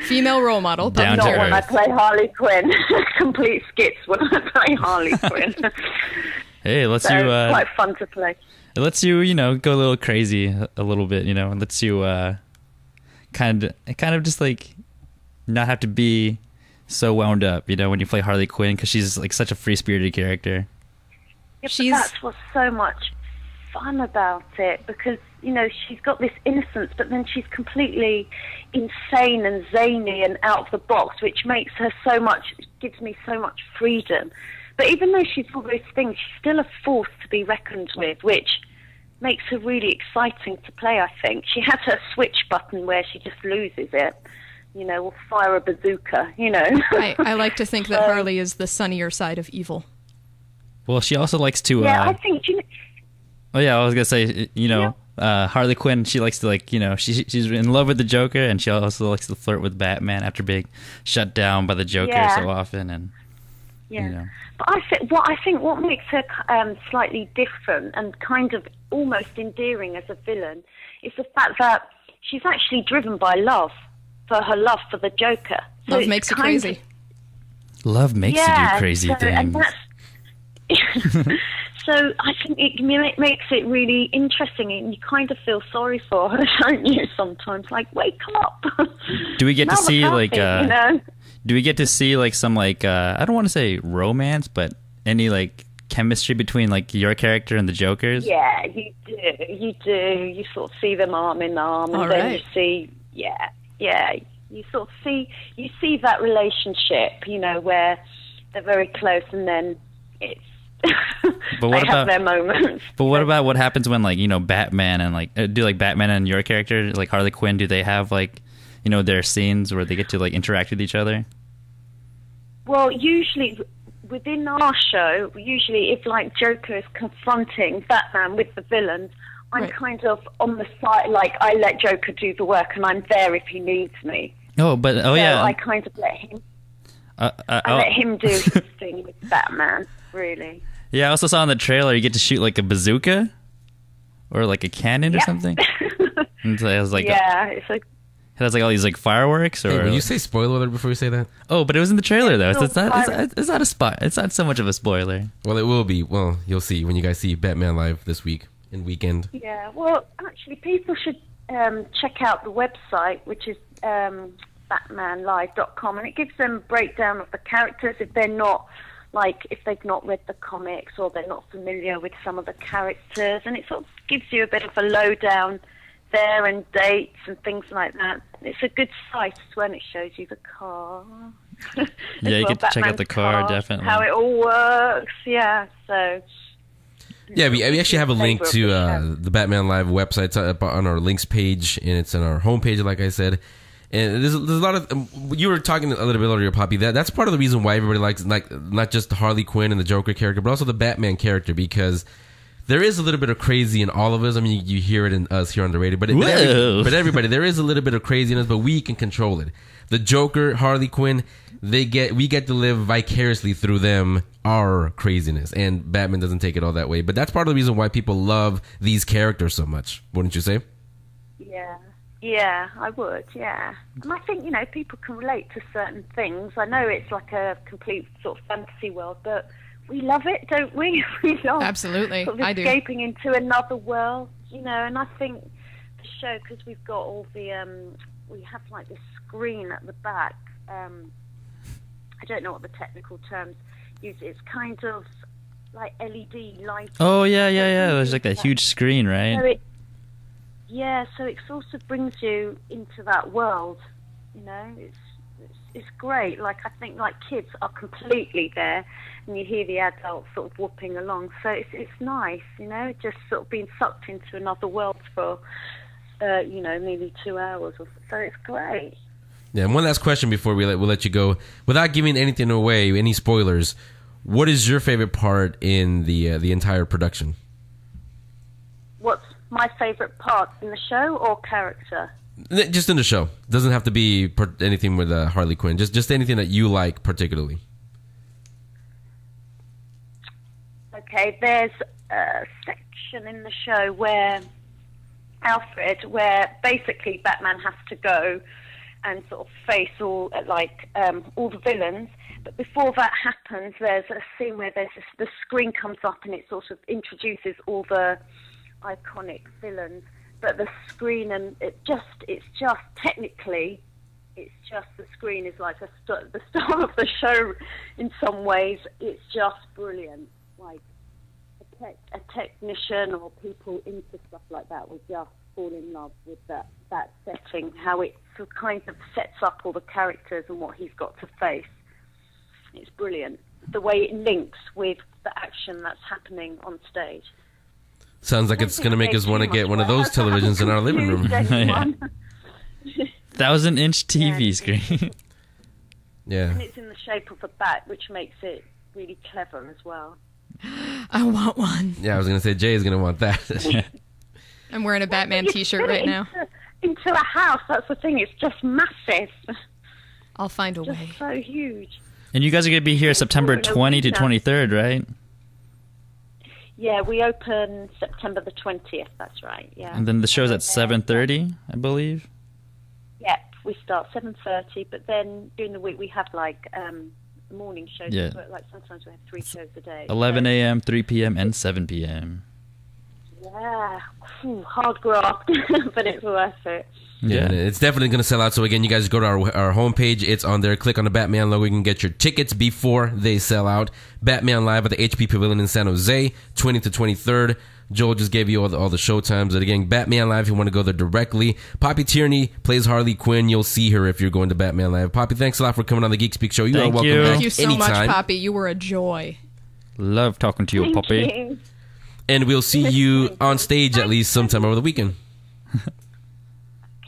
Female role model. Down to not earth. when I play Harley Quinn. Complete skits when I play Harley Quinn. Hey, it lets so you. It's quite fun to play. It lets you, you know, go a little crazy a little bit. You know, it lets you kind of just like not have to be so wound up. You know, when you play Harley Quinn, because she's like such a free-spirited character. Yeah, but that's what's so much fun about it, because you know she's got this innocence, but then she's completely insane and zany and out of the box, which makes her gives me so much freedom. But even though she's all those things, she's still a force to be reckoned with, which makes her really exciting to play, I think. She has her switch button where she just loses it, you know, or fire a bazooka, you know. I like to think that Harley is the sunnier side of evil. Well, she also likes to... Yeah, I think... Oh, yeah, I was going to say, you know, Harley Quinn, she likes to, like, you know, she's in love with the Joker, and she also likes to flirt with Batman after being shut down by the Joker so often, and... Yeah, you know. But I think what makes her slightly different and kind of almost endearing as a villain is the fact that she's actually driven by love, for her love for the Joker. So love makes you crazy. Love makes you do crazy things. So I think it makes it really interesting, and you kind of feel sorry for her, don't you? Sometimes, like, wake up. Do we get to see like? You know? Do we get to see like some like I don't want to say romance, but any like chemistry between like your character and the Joker's? Yeah, you do. You do. You sort of see them arm in arm, and then you see, you sort of see that relationship, you know, where they're very close, and then it's. But what they have their moments. But what about what happens when, like, you know, Batman and like do like Batman and your character, like Harley Quinn, do they have like, you know, their scenes where they get to like interact with each other? Well, usually within our show, if like Joker is confronting Batman with the villains, I'm kind of on the side, like I let Joker do the work, and I'm there if he needs me. Oh, but yeah, I kind of let him. I let him do his thing with Batman. Really. Yeah, I also saw in the trailer you get to shoot like a bazooka or like a cannon or something. And so it has like it has like all these like fireworks. Or will you say spoiler alert before you say that? Oh, but it was in the trailer though. It's not a spot. It's not so much of a spoiler. Well, it will be. Well, you'll see when you guys see Batman Live this weekend. Yeah. Well, actually, people should check out the website, which is batmanlive.com, and it gives them a breakdown of the characters if they've not read the comics or they're not familiar with some of the characters, and it sort of gives you a bit of a lowdown there and dates and things like that. It's a good site when it shows you the car. Yeah, you get to check out the car, definitely. How it all works, yeah, so... Yeah, we actually have a link to the Batman Live website. It's up on our links page, and it's on our homepage, like I said. And there's a lot of... you were talking a little bit earlier, Poppy. That's part of the reason why everybody likes not just the Harley Quinn and the Joker character, but also the Batman character, because there is a little bit of crazy in all of us. I mean, you hear it in us here on the radio, but everybody, there is a little bit of craziness, but we can control it. The Joker, Harley Quinn, we get to live vicariously through them, our craziness, and Batman doesn't take it all that way. But that's part of the reason why people love these characters so much, wouldn't you say? Yeah, I would, yeah. And I think, people can relate to certain things. I know it's like a complete sort of fantasy world, but we love it, don't we? We love Absolutely, sort of escaping into another world, and I think the show, because we've got all the, we have like this screen at the back, I don't know what the technical terms use. It's kind of like LED lighting. Oh, yeah. There's like that huge screen, right? So it sort of brings you into that world, It's great. Like, I think, like, kids are completely there, and you hear the adults sort of whooping along. So it's nice, just sort of being sucked into another world for, maybe 2 hours. So it's great. Yeah, and one last question before we'll let you go. Without giving anything away, any spoilers, what is your favorite part in the entire production? What's my favorite part in the show or character? Just in the show. Doesn't have to be anything with Harley Quinn. Just anything that you like particularly. Okay, there's a section in the show where basically Batman has to go and sort of face all the villains. But before that happens, there's a scene where the screen comes up and it sort of introduces all the iconic villains. But the screen, and it's just technically, it's just the screen is like the star of the show in some ways. It's just brilliant. Like a technician or people into stuff like that would just fall in love with that setting, how it kind of sets up all the characters and what he's got to face. It's brilliant. The way it links with the action that's happening on stage. Sounds like it's going to make us want to get one of those televisions in our living room. 1,000-inch TV screen. Yeah. And it's in the shape of a bat, which makes it really clever as well. I want one. Yeah, I was going to say Jay is going to want that. I'm wearing a Batman t-shirt right now. Into a house, that's the thing. It's just massive. I'll find a way. So huge. And you guys are going to be here September 20 to 23rd, right? Yeah, we open September the 20th, that's right, yeah. And then the show's at 7:30, I believe? Yeah, we start 7:30, but then during the week we have morning shows. Yeah. Like sometimes we have 3 shows a day. 11 a.m., 3 p.m., and 7 p.m. Yeah, hard graft, but it's worth it. Yeah, it's definitely going to sell out. So again, you guys go to our homepage. It's on there. Click on the Batman logo. You can get your tickets before they sell out. Batman Live at the HP Pavilion in San Jose, 20th to 23rd. Joel just gave you all the show times. And again, Batman Live, if you want to go there directly. Poppy Tierney plays Harley Quinn. You'll see her if you're going to Batman Live. Poppy, thanks a lot for coming on the Geek Speak Show. You are welcome back. Thank you so anytime. much, Poppy. You were a joy. Love talking to you, Poppy. You. And we'll see you on stage at least sometime over the weekend.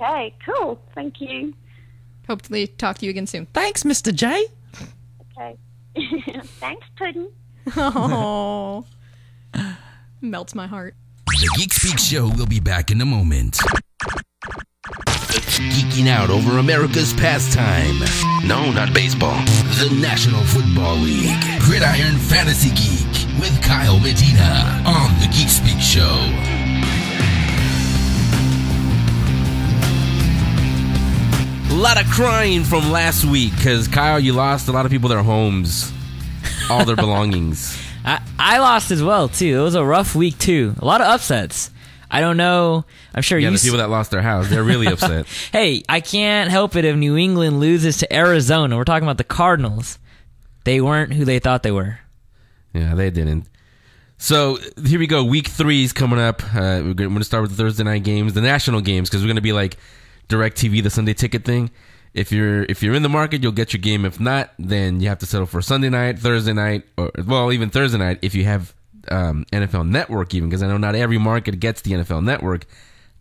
Okay, cool. Thank you. Hopefully talk to you again soon. Thanks, Mr. J. Okay. Thanks, Puddin'. Oh. Melts my heart. The Geek Speak Show will be back in a moment. Geeking out over America's pastime. No, not baseball. The National Football League. Gridiron Fantasy Geek with Kyle Medina on the Geek Speak Show. A lot of crying from last week because, Kyle, you lost a lot of people their homes, all their belongings. I lost as well, too. It was a rough week, too. A lot of upsets. I don't know. I'm sure the people that lost their house, they're really upset. Hey, I can't help it if New England loses to Arizona. We're talking about the Cardinals. They weren't who they thought they were. Yeah, they didn't. So here we go. Week 3 is coming up. We're going to start with the Thursday night games, the national games, because we're going to be like DirecTV, the Sunday ticket thing. If you're in the market, you'll get your game. If not, then you have to settle for Sunday night, Thursday night, or even Thursday night if you have NFL Network, even, because I know not every market gets the NFL Network.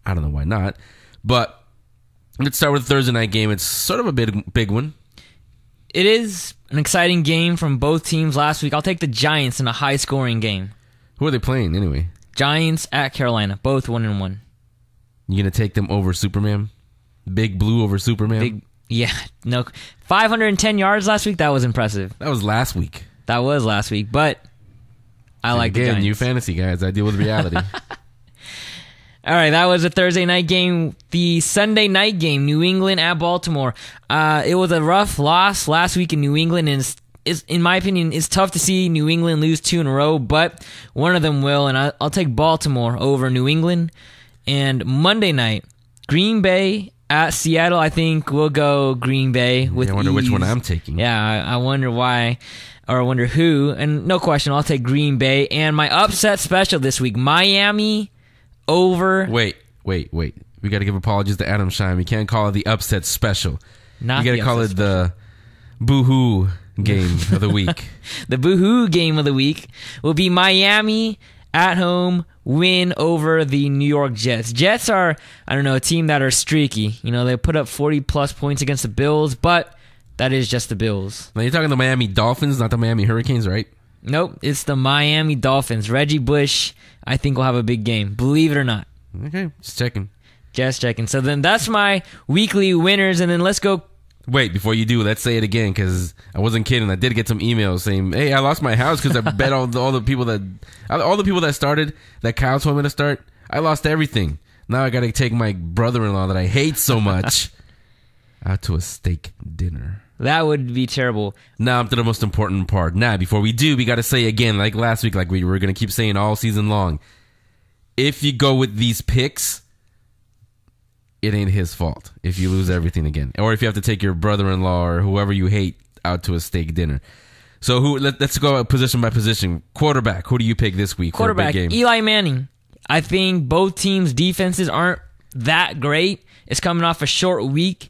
I don't know why not. But let's start with the Thursday night game. It's sort of a big one. It is an exciting game from both teams last week. I'll take the Giants in a high-scoring game. Who are they playing anyway? Giants at Carolina, both 1-1. You gonna take them over Superman? Big Blue over Superman? No. 510 yards last week. That was impressive. That was last week. But I like the Giants. You fantasy guys. I deal with reality. All right, that was a Thursday night game. The Sunday night game, New England at Baltimore. It was a rough loss last week in New England, and in my opinion, it's tough to see New England lose 2 in a row, but one of them will, and I'll take Baltimore over New England. And Monday night, Green Bay at Seattle. I think we'll go Green Bay with I wonder ease. which one I'm taking. Yeah, I wonder why, or I wonder who. And no question, I'll take Green Bay. And my upset special this week, Miami over... Wait. We got to give apologies to Adam Shine. We can't call it the upset special. You got to call it the boo-hoo game of the week. The boo-hoo game of the week will be Miami at home win over the New York Jets. Jets are, a team that are streaky. They put up 40-plus points against the Bills, but that is just the Bills. Now, you're talking the Miami Dolphins, not the Miami Hurricanes, right? Nope, it's the Miami Dolphins. Reggie Bush, I think, will have a big game. Believe it or not. Okay, just checking. So then that's my weekly winners, and then let's go. Wait, before you do, let's say it again, because I wasn't kidding. I did get some emails saying, "Hey, I lost my house because I bet all the people that started that Kyle told me to start. I lost everything. Now I got to take my brother-in-law that I hate so much out to a steak dinner." That would be terrible. Now to the most important part. Now, before we do, we got to say again, like last week, like we were going to keep saying all season long, if you go with these picks, it ain't his fault if you lose everything again. Or if you have to take your brother-in-law or whoever you hate out to a steak dinner. So let's go position by position. Quarterback, who do you pick this week for a big game? Eli Manning. I think both teams' defenses aren't that great. It's coming off a short week.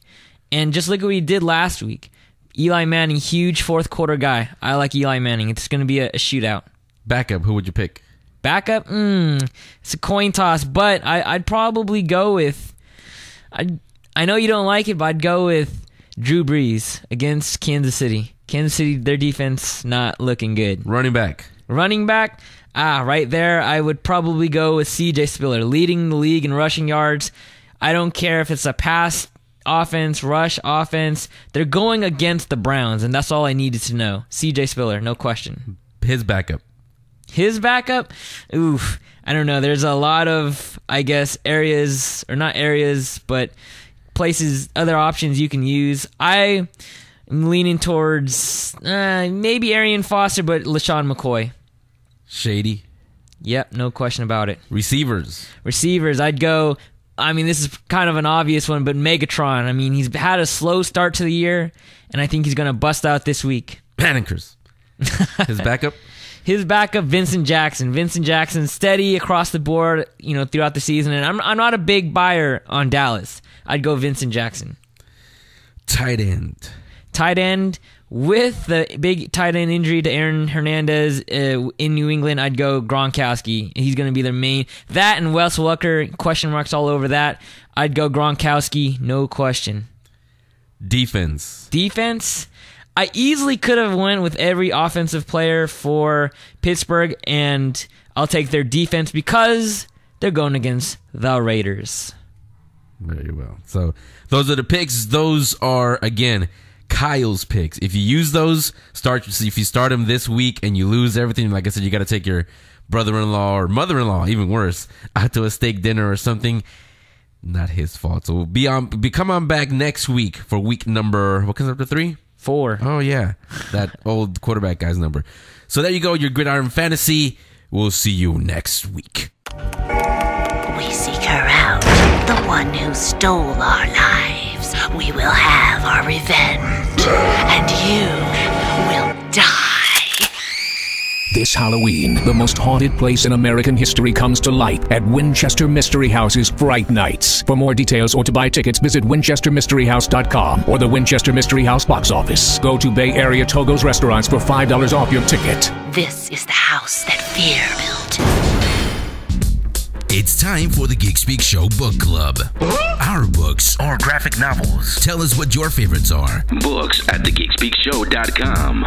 And just look at what he did last week. Eli Manning, huge fourth quarter guy. I like Eli Manning. It's going to be a shootout. Backup, who would you pick? Backup? It's a coin toss, but I'd probably go with... I know you don't like it, but I'd go with Drew Brees against Kansas City. Kansas City, their defense not looking good. Running back, right there, I would probably go with C.J. Spiller, leading the league in rushing yards. I don't care if it's a pass offense, rush offense. They're going against the Browns, and that's all I needed to know. C.J. Spiller, no question. His backup? Oof. I don't know. There's a lot of, areas, or not areas, but places, other options you can use. I am leaning towards maybe Arian Foster, but LaShawn McCoy. Shady? Yep, no question about it. Receivers, I'd go... this is kind of an obvious one, but Megatron. He's had a slow start to the year, and I think he's going to bust out this week. Panickers. His backup? His backup, Vincent Jackson. Vincent Jackson, steady across the board, throughout the season. And I'm not a big buyer on Dallas. I'd go Vincent Jackson. Tight end. With the big tight end injury to Aaron Hernandez in New England, I'd go Gronkowski. He's going to be their main. That and Wes Welker, question marks all over that. I'd go Gronkowski, no question. Defense. I easily could have went with every offensive player for Pittsburgh, and I'll take their defense because they're going against the Raiders. Very well. So those are the picks. Those are, again, Kyle's picks. If you use those, if you start them this week and you lose everything, like I said, you got to take your brother-in-law or mother-in-law, even worse, out to a steak dinner or something. Not his fault. So come on back next week for week number, what comes after 3? 4. Oh, yeah. That old quarterback guy's number. So there you go, your Gridiron Fantasy. We'll see you next week. we seek her out, the one who stole our lives, we will have our revenge, and you will die. This Halloween, the most haunted place in American history comes to light at Winchester Mystery House's Fright Nights. For more details or to buy tickets, visit winchestermysteryhouse.com or the Winchester Mystery House box office. Go to Bay Area Togo's restaurants for $5 off your ticket. This is the house that fear built. It's time for the Geek Speak Show Book Club. Our books or graphic novels. Tell us what your favorites are. Books at thegeekspeakshow.com.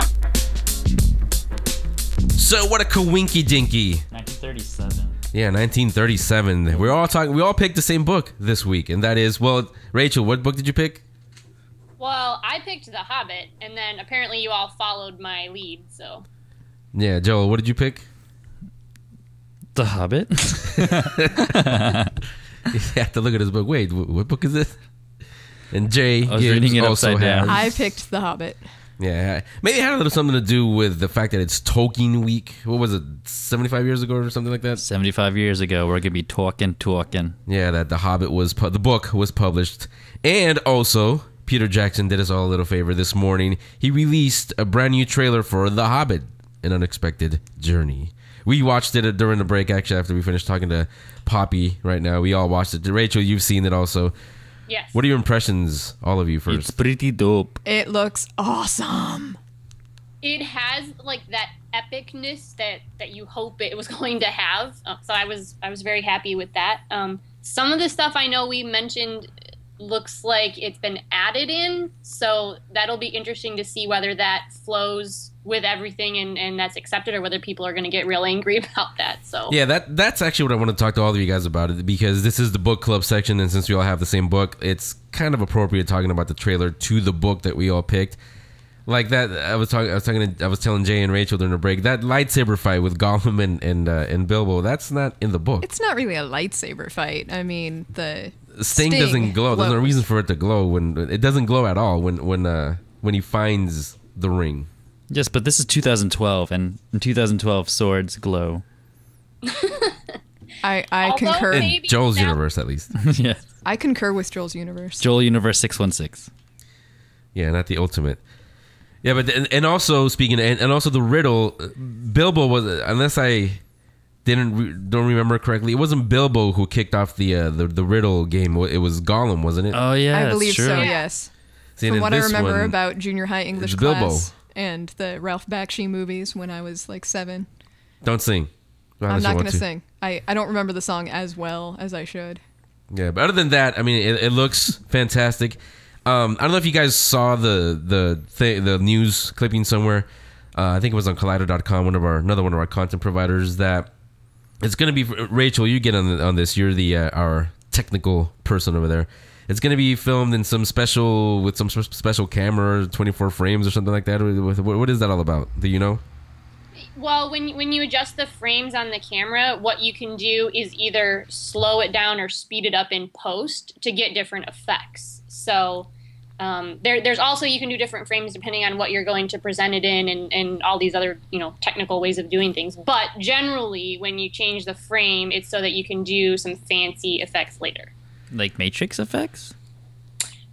So what a coinky dinky. 1937. Yeah, 1937. We all picked the same book this week, and that is, well, Rachel, what book did you pick? Well, I picked The Hobbit, and then apparently you all followed my lead, so. Yeah, Joel, what did you pick? The Hobbit? You have to look at his book. Wait, what book is this? And Jae I was reading it also upside down. I picked The Hobbit. Yeah, maybe it had a little something to do with the fact that it's Tolkien week. What was it, 75 years ago or something like that? 75 years ago, we're going to be talking. Yeah, that The Hobbit the book was published. And also, Peter Jackson did us all a little favor this morning. He released a brand new trailer for The Hobbit, An Unexpected Journey. We watched it during the break, actually, after we finished talking to Poppy right now. We all watched it. Rachel, you've seen it also. Yes. What are your impressions, all of you, first? It's pretty dope. It looks awesome. It has like that epicness that you hope it was going to have. So I was very happy with that. Some of the stuff I know we mentioned looks like it's been added in, so that'll be interesting to see whether that flows with everything and that's accepted, or whether people are going to get real angry about that. So yeah, that's actually what I want to talk to all of you guys about, it because this is the book club section, and since we all have the same book, it's kind of appropriate talking about the trailer to the book that we all picked. Like that, I was telling Jay and Rachel during the break, that lightsaber fight with Gollum and Bilbo, that's not in the book. It's not really a lightsaber fight. I mean, the Sting doesn't glow. There's no reason for it to glow. When it doesn't glow at all when he finds the ring. Yes, but this is 2012, and in 2012, swords glow. I concur. In Joel's universe, at least. Yeah. I concur with Joel's universe. Joel Universe 616. Yeah, not the ultimate. Yeah, but and also speaking and also the riddle, Bilbo was, unless I don't remember correctly, it wasn't Bilbo who kicked off the riddle game. It was Gollum, wasn't it? Oh yeah, I believe so. Yes. See, from what I remember about junior high English Bilbo. class and the Ralph Bakshi movies when I was like 7. Don't sing. I'm not going to sing. I don't remember the song as well as I should. Yeah, but other than that, I mean, it looks fantastic. I don't know if you guys saw the news clipping somewhere. I think it was on Collider.com, another one of our content providers. That it's going to be, Rachel, you get on this. You're our technical person over there. It's going to be filmed in some special camera, 24 frames or something like that. What is that all about? Do you know? Well, when you adjust the frames on the camera, what you can do is either slow it down or speed it up in post to get different effects. So there's also, you can do different frames depending on what you're going to present it in, and all these other technical ways of doing things. But generally, when you change the frame, it's so that you can do some fancy effects later. Like Matrix effects?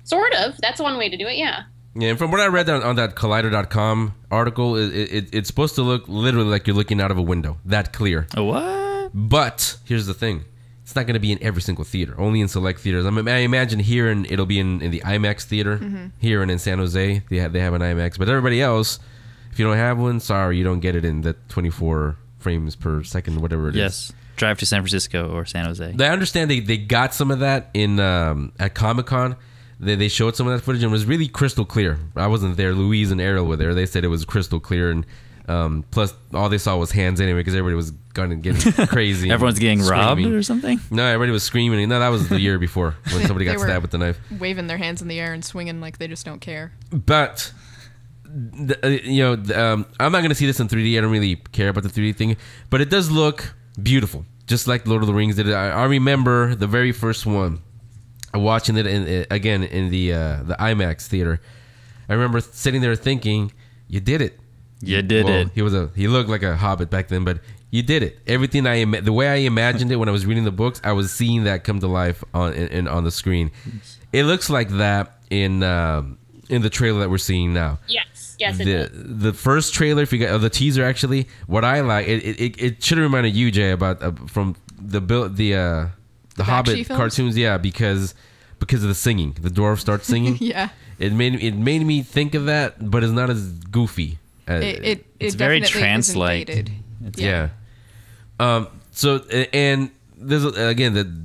Sort of. That's one way to do it, yeah. Yeah, and from what I read on that Collider.com article, it's supposed to look literally like you're looking out of a window. That clear. What? But here's the thing. It's not going to be in every single theater. Only in select theaters. I imagine here, it'll be in the IMAX theater. Mm-hmm. Here and in San Jose, they have an IMAX. But everybody else, if you don't have one, sorry, you don't get it in the 24 frames per second, whatever it is. Yes. Drive to San Francisco or San Jose. I understand they got some of that in at Comic-Con. They showed some of that footage and it was really crystal clear. I wasn't there. Louise and Ariel were there. They said it was crystal clear, and plus all they saw was hands anyway because everybody was getting crazy. Everyone's getting screaming. robbed or something? No, everybody was screaming. No, that was the year before when somebody got stabbed with the knife. Waving their hands in the air and swinging like they just don't care. But I'm not going to see this in 3D. I don't really care about the 3D thing, but it does look beautiful, just like Lord of the Rings did. I remember the very first one. Watching it again in the IMAX theater, I remember sitting there thinking, "You did it! You did it." He looked like a hobbit back then, but You did it. Everything the way I imagined it when I was reading the books, I was seeing that come to life on the screen. It looks like that in the trailer that we're seeing now. Yes, it does. The first trailer, if you got the teaser, actually, what I like, it should have reminded you, Jay, about from the Hobbit cartoons, because of the singing. The dwarf starts singing. Yeah, it made me think of that, but it's not as goofy. It's very trance-like. Yeah. So and there's again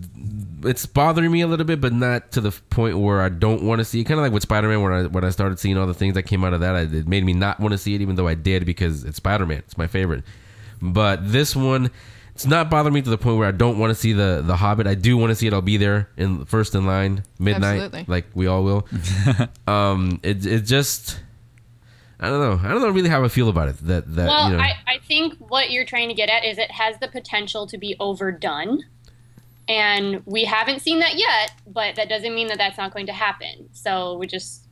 it's bothering me a little bit, but not to the point where I don't want to see it. Kind of like with Spider-Man, when I started seeing all the things that came out of that, it made me not want to see it, even though I did, because it's Spider-Man. It's my favorite. But this one, it's not bothering me to the point where I don't want to see the Hobbit. I do want to see it. I'll be there first in line, midnight. Absolutely. Like we all will. It just, I don't know. I don't know really how I feel about it. Well, I think what you're trying to get at is it has the potential to be overdone. And we haven't seen that yet, but that doesn't mean that that's not going to happen. So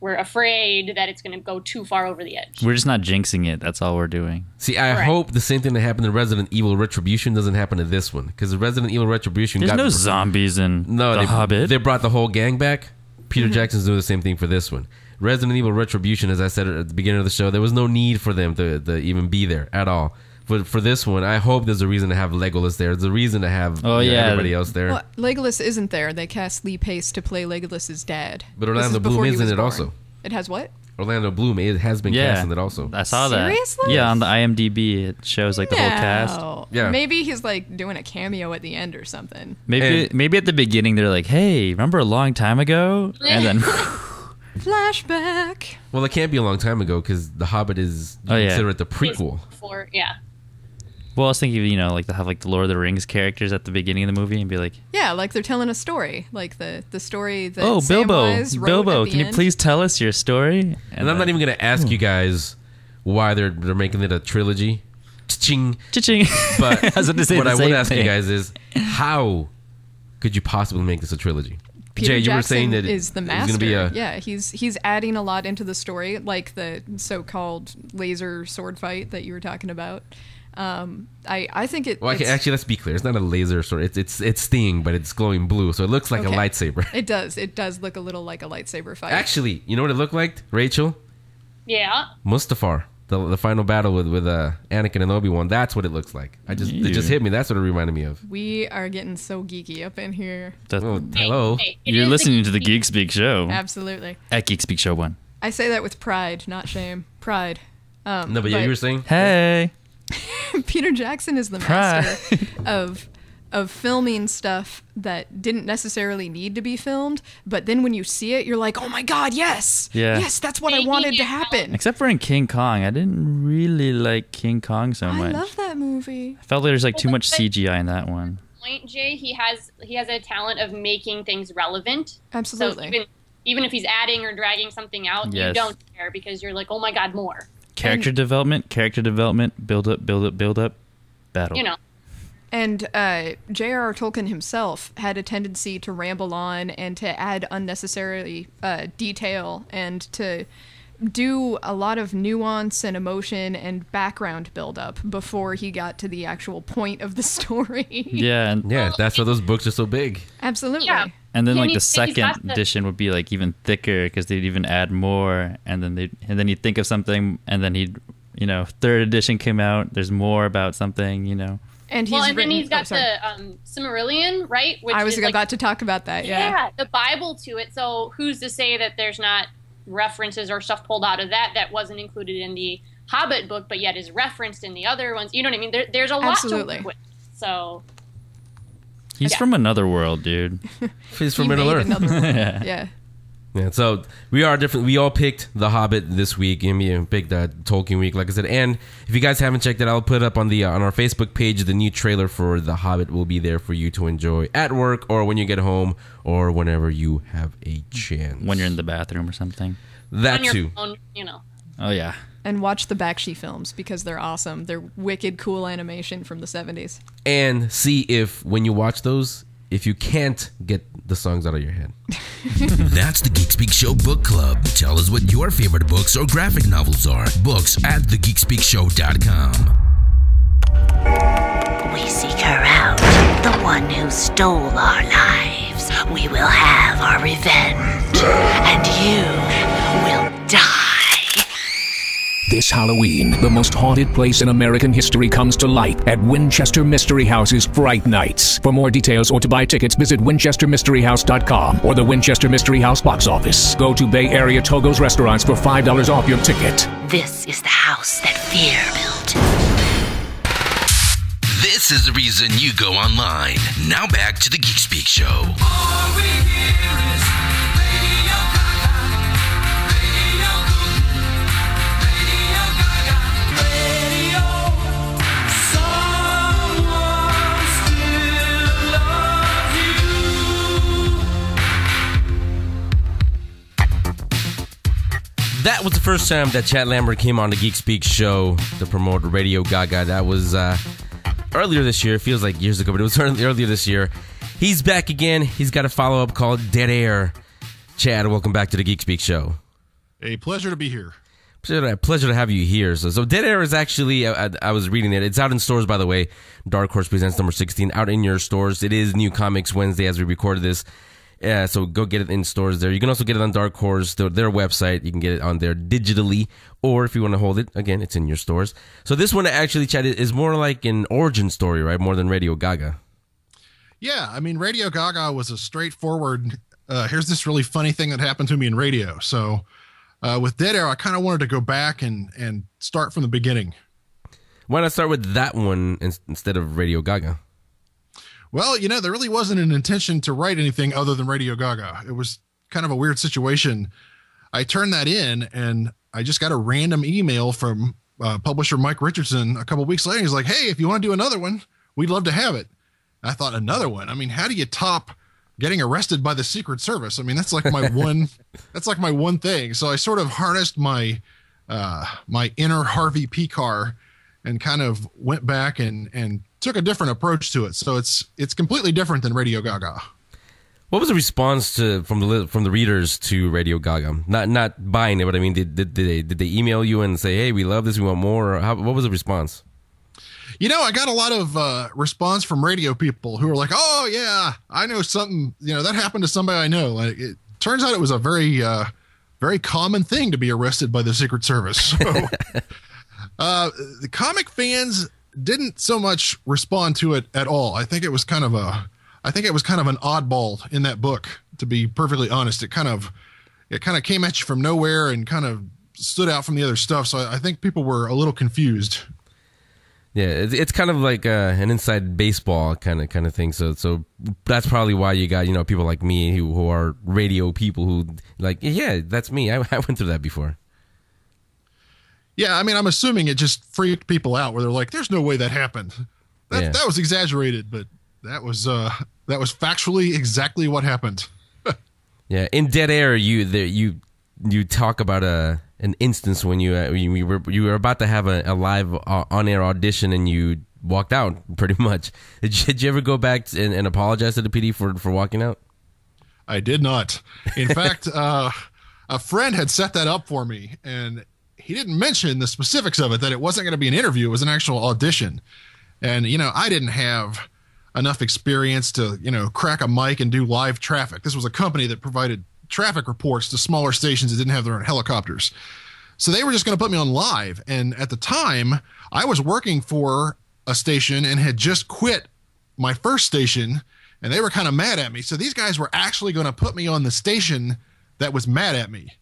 we're afraid that it's going to go too far over the edge. We're just not jinxing it. That's all we're doing. See, I hope the same thing that happened in Resident Evil Retribution doesn't happen to this one. Because Resident Evil Retribution There's no zombies in The Hobbit. They brought the whole gang back. Peter Jackson's doing the same thing for this one. Resident Evil Retribution, as I said at the beginning of the show, there was no need for them to even be there at all. But for this one, I hope there's a reason to have Legolas there. There's a reason to have everybody else there. Well, Legolas isn't there. They cast Lee Pace to play Legolas's dad. But Orlando Bloom is in it also. It has what? Orlando Bloom has been cast in it also. I saw that. Seriously? Yeah, on the IMDb, it shows like the whole cast. Yeah. Maybe he's like doing a cameo at the end or something. Maybe at the beginning they're like, hey, remember a long time ago? And then... Flashback. Well, it can't be a long time ago because The Hobbit is considered the prequel. Well, I was thinking, like to have like the Lord of the Rings characters at the beginning of the movie and be like, yeah, like they're telling a story, like the story that Bilbo, can you please tell us your story? And I'm not even going to ask you guys why they're making it a trilogy. Cha-ching. Cha-ching. But what I would ask thing. you guys is, how could you possibly make this a trilogy? Peter Jay, you Jackson were saying that is the master. He's adding a lot into the story, like the so-called laser sword fight that you were talking about. I think it. Well, actually, let's be clear. It's not a laser sword. It's Sting, but it's glowing blue, so it looks like a lightsaber. It does. It does look a little like a lightsaber fight. Actually, you know what it looked like, Rachel? Yeah. Mustafar, the final battle with Anakin and Obi-Wan. That's what it looks like. It just hit me. That's what it reminded me of. We are getting so geeky up in here. Hello. You're listening to the Geek Speak Show. Absolutely. At Geek Speak Show 1. I say that with pride, not shame. Pride. No, but you were saying? Hey. Peter Jackson is the master of filming stuff that didn't necessarily need to be filmed, but then when you see it, you're like, oh my god, yes! Yeah. Yes, that's what I wanted to happen. Except for in King Kong. I didn't really like King Kong so much. I love that movie. I felt there's like too much CGI in that one. Point, Jay, he has a talent of making things relevant. Absolutely. So even if he's adding or dragging something out, you don't care because you're like, oh my god, more. Character development, build up, battle. And J.R.R. Tolkien himself had a tendency to ramble on and to add unnecessary detail and to do a lot of nuance and emotion and background buildup before he got to the actual point of the story. Yeah, that's why those books are so big. Absolutely. Yeah. And then like the second edition would be like even thicker because they'd even add more, and then he'd think of something, and then he'd third edition came out. There's more about something, And then he's got the Silmarillion, right? Which I was is about to talk about that. Yeah, the Bible to it. So who's to say that there's not references or stuff pulled out of that wasn't included in the Hobbit book, but yet is referenced in the other ones? You know what I mean? There's a lot to work with. So. He's from another world, dude. He's from Middle Earth. Yeah. Yeah, so we are different. We all picked The Hobbit this week, and we picked Tolkien week, like I said. And if you guys haven't checked it, I'll put up on our Facebook page the new trailer for The Hobbit will be there for you to enjoy at work or when you get home or whenever you have a chance. When you're in the bathroom or something. That on your too. Phone, Oh yeah. And watch the Bakshi films because they're awesome. They're wicked cool animation from the 70s. And see if when you watch those, if you can't get the songs out of your head. That's the Geek Speak Show Book Club. Tell us what your favorite books or graphic novels are. Books at thegeekspeakshow.com. one who stole our lives. We will have our revenge. And you will die. This Halloween, the most haunted place in American history comes to light at Winchester Mystery House's Fright Nights. For more details or to buy tickets, visit WinchesterMysteryHouse.com or the Winchester Mystery House box office. Go to Bay Area Togo's restaurants for $5 off your ticket. This is the house that fear built. This is the reason you go online. Now back to the Geek Speak Show. All we hear is Radio Gaga, Radio Radio someone still loves you. That was the first time that Chad Lambert came on the Geek Speak Show to promote Radio Gaga. That was earlier this year. It feels like years ago, but it was earlier this year. He's back again. He's got a follow-up called Dead Air. Chad, welcome back to the Geek Speak Show. A pleasure to be here. Pleasure to have you here. So Dead Air is actually, I was reading it. It's out in stores, by the way. Dark Horse Presents number 16, out in your stores. It is New Comics Wednesday as we recorded this. So go get it in stores there. You can also get it on Dark Horse, their website. You can get it on there digitally, or if you want to hold it, again, it's in your stores. So this one actually, Chad, is more like an origin story, right? More than Radio Gaga. Yeah, I mean, Radio Gaga was a straightforward, here's this really funny thing that happened to me in radio. So with Dead Air, I kind of wanted to go back and start from the beginning. Why not start with that one instead of Radio Gaga? Well, you know, there really wasn't an intention to write anything other than Radio Gaga. It was kind of a weird situation. I turned that in, and I just got a random email from publisher Mike Richardson a couple weeks later. He's like, hey, if you want to do another one, we'd love to have it. I thought, another one? I mean, how do you top getting arrested by the Secret Service? I mean, that's like my one thing. So I sort of harnessed my my inner Harvey Picar and kind of went back and took a different approach to it. So it's completely different than Radio Gaga. What was the response from the readers to Radio Gaga? Not buying it, but I mean, did they email you and say, "Hey, we love this, we want more"? Or what was the response? You know, I got a lot of response from radio people who were like, "Oh yeah, I know something. You know, that happened to somebody I know." Like, it turns out it was a very very common thing to be arrested by the Secret Service. So the comic fans didn't so much respond to it at all. I think it was kind of an oddball in that book, to be perfectly honest. It kind of came at you from nowhere and kind of stood out from the other stuff. So I think people were a little confused. Yeah, it's kind of like an inside baseball kind of thing. So that's probably why you got, you know, people like me who are radio people who like, yeah, that's me. I went through that before. Yeah, I mean, I'm assuming it just freaked people out where they're like, "There's no way that happened. That was exaggerated," but that was factually exactly what happened. Yeah, in Dead Air, you talk about an instance when you were about to have a live on-air audition and you walked out, pretty much. Did you ever go back and apologize to the PD for walking out? I did not. In fact, a friend had set that up for me, and he didn't mention the specifics of it, that it wasn't going to be an interview. It was an actual audition. And, you know, I didn't have enough experience to, you know, crack a mic and do live traffic. This was a company that provided traffic reports to smaller stations that didn't have their own helicopters. So they were just going to put me on live. And at the time, I was working for a station and had just quit my first station, and they were kind of mad at me. So these guys were actually going to put me on the station that was mad at me.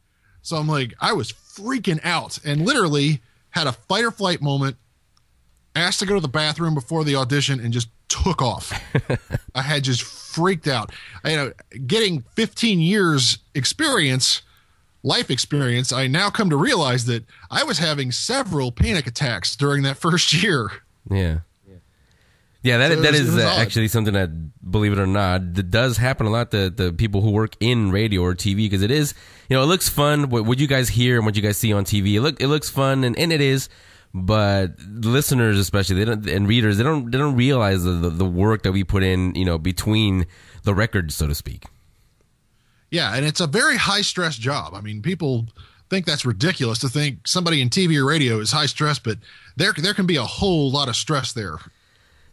So I'm like, I was freaking out and literally had a fight or flight moment, asked to go to the bathroom before the audition, and just took off. I had just freaked out. You know, getting 15 years experience, life experience, I now come to realize that I was having several panic attacks during that first year. Yeah. Yeah, that is actually something that, believe it or not, that does happen a lot to the people who work in radio or TV, because it is, you know, it looks fun. What you guys hear and what you guys see on TV, it looks fun, and it is, but listeners especially, and readers, they don't realize the work that we put in, you know, between the records, so to speak. Yeah, and it's a very high stress job. I mean, people think that's ridiculous to think somebody in TV or radio is high stress, but there can be a whole lot of stress there.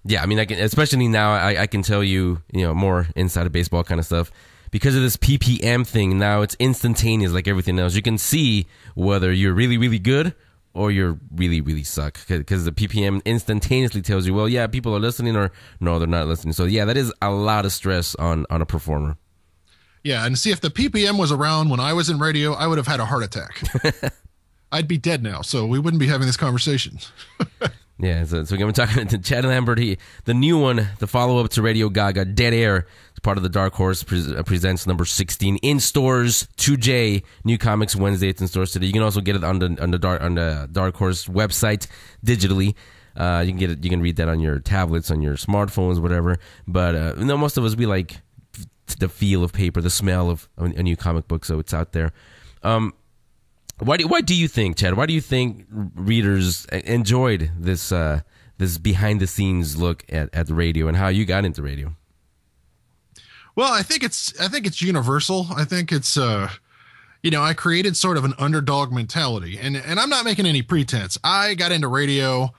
Yeah, I mean, especially now, I can tell you, more inside of baseball kind of stuff. Because of this PPM thing, now it's instantaneous like everything else. You can see whether you're really, really good or you're really, really suck. Because the PPM instantaneously tells you, well, yeah, people are listening, or no, they're not listening. So, yeah, that is a lot of stress on a performer. Yeah, and see, if the PPM was around when I was in radio, I would have had a heart attack. I'd be dead now, so we wouldn't be having this conversation. Yeah, so we're talking to Chad Lambert. The new one, the follow-up to Radio Gaga, Dead Air, is part of the Dark Horse Presents number 16 in stores today. New Comics Wednesday, it's in stores today. You can also get it on the Dark Horse website digitally. You can get it. You can read that on your tablets, on your smartphones, whatever. But most of us, we like the feel of paper, the smell of a new comic book, so it's out there. Why do you think, Chad? Why do you think readers enjoyed this behind the scenes look at the radio and how you got into radio? Well, I think it's universal. I think it's I created sort of an underdog mentality, and I'm not making any pretense. I got into radio.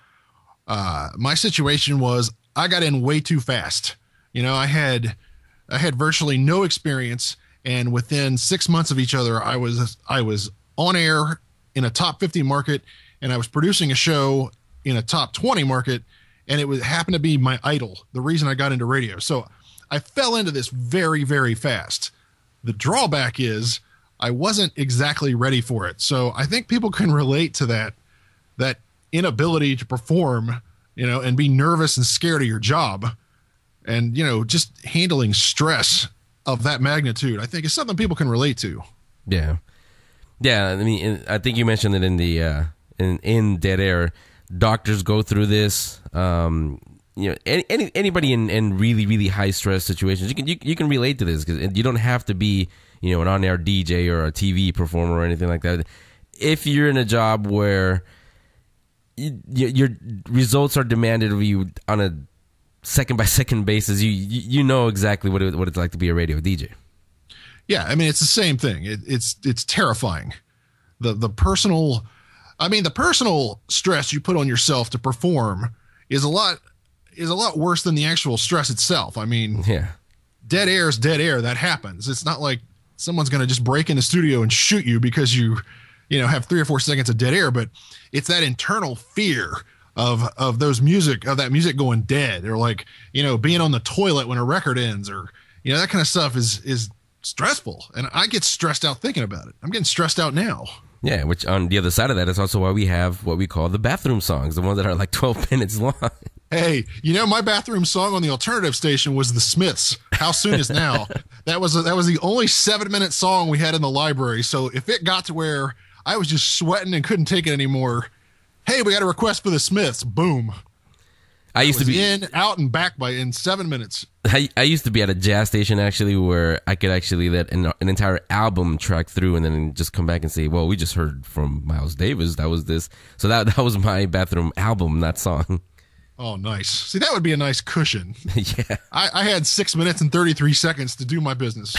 My situation was I got in way too fast. I had virtually no experience, and within 6 months of each other, I was on air in a top 50 market, and I was producing a show in a top 20 market, and it happened to be my idol, the reason I got into radio. So I fell into this very, very fast. The drawback is I wasn't exactly ready for it. So I think people can relate to that inability to perform, and be nervous and scared of your job, and, just handling stress of that magnitude, I think is something people can relate to. Yeah. Yeah, I mean, I think you mentioned it in the in Dead Air. Doctors go through this. Anybody in really, really high stress situations, you can relate to this, because you don't have to be an on air DJ or a TV performer or anything like that. If you're in a job where your results are demanded of you on a second by second basis, you know exactly what it's like to be a radio DJ. Yeah, I mean, it's the same thing. It's terrifying. The personal stress you put on yourself to perform is a lot worse than the actual stress itself. I mean, yeah, dead air is dead air. That happens. It's not like someone's going to just break in the studio and shoot you because you have 3 or 4 seconds of dead air, but it's that internal fear of that music going dead, or like, being on the toilet when a record ends, or, that kind of stuff is stressful, and I get stressed out thinking about it. I'm getting stressed out now. Yeah, which on the other side of that is also why we have what we call the bathroom songs, the ones that are like 12 minutes long. Hey, my bathroom song on the alternative station was The Smiths, How Soon Is Now. That was the only 7-minute song we had in the library. So if it got to where I was just sweating and couldn't take it anymore, hey, we got a request for The Smiths. Boom. I used to be in, out, and back in 7 minutes. I used to be at a jazz station, actually, where I could actually let an entire album track through and then just come back and say, well, we just heard from Miles Davis. That was this. So that was my bathroom album, that song. Oh, nice. See, that would be a nice cushion. Yeah. I had 6 minutes and 33 seconds to do my business.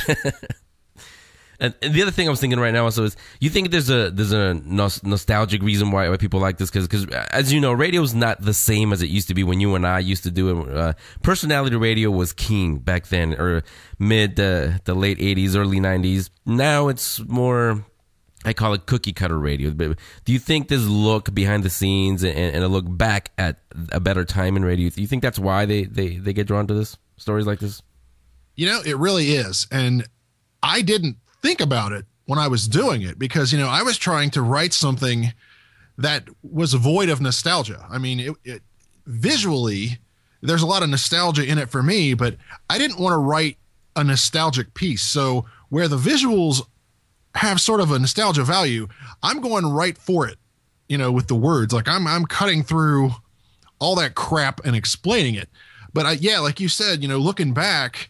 And the other thing I was thinking right now also is, you think there's a nostalgic reason why people like this? Because as you know, radio is not the same as it used to be when you and I used to do it. Personality radio was king back then, or mid the late 80s, early 90s. Now it's more, I call it cookie cutter radio. But do you think this look behind the scenes and a look back at a better time in radio, do you think that's why they get drawn to this, stories like this? It really is. And I didn't think about it when I was doing it, because, I was trying to write something that was void of nostalgia. I mean, it visually, there's a lot of nostalgia in it for me, but I didn't want to write a nostalgic piece. So where the visuals have sort of a nostalgia value, I'm going right for it, with the words. Like I'm cutting through all that crap and explaining it. But like you said, looking back,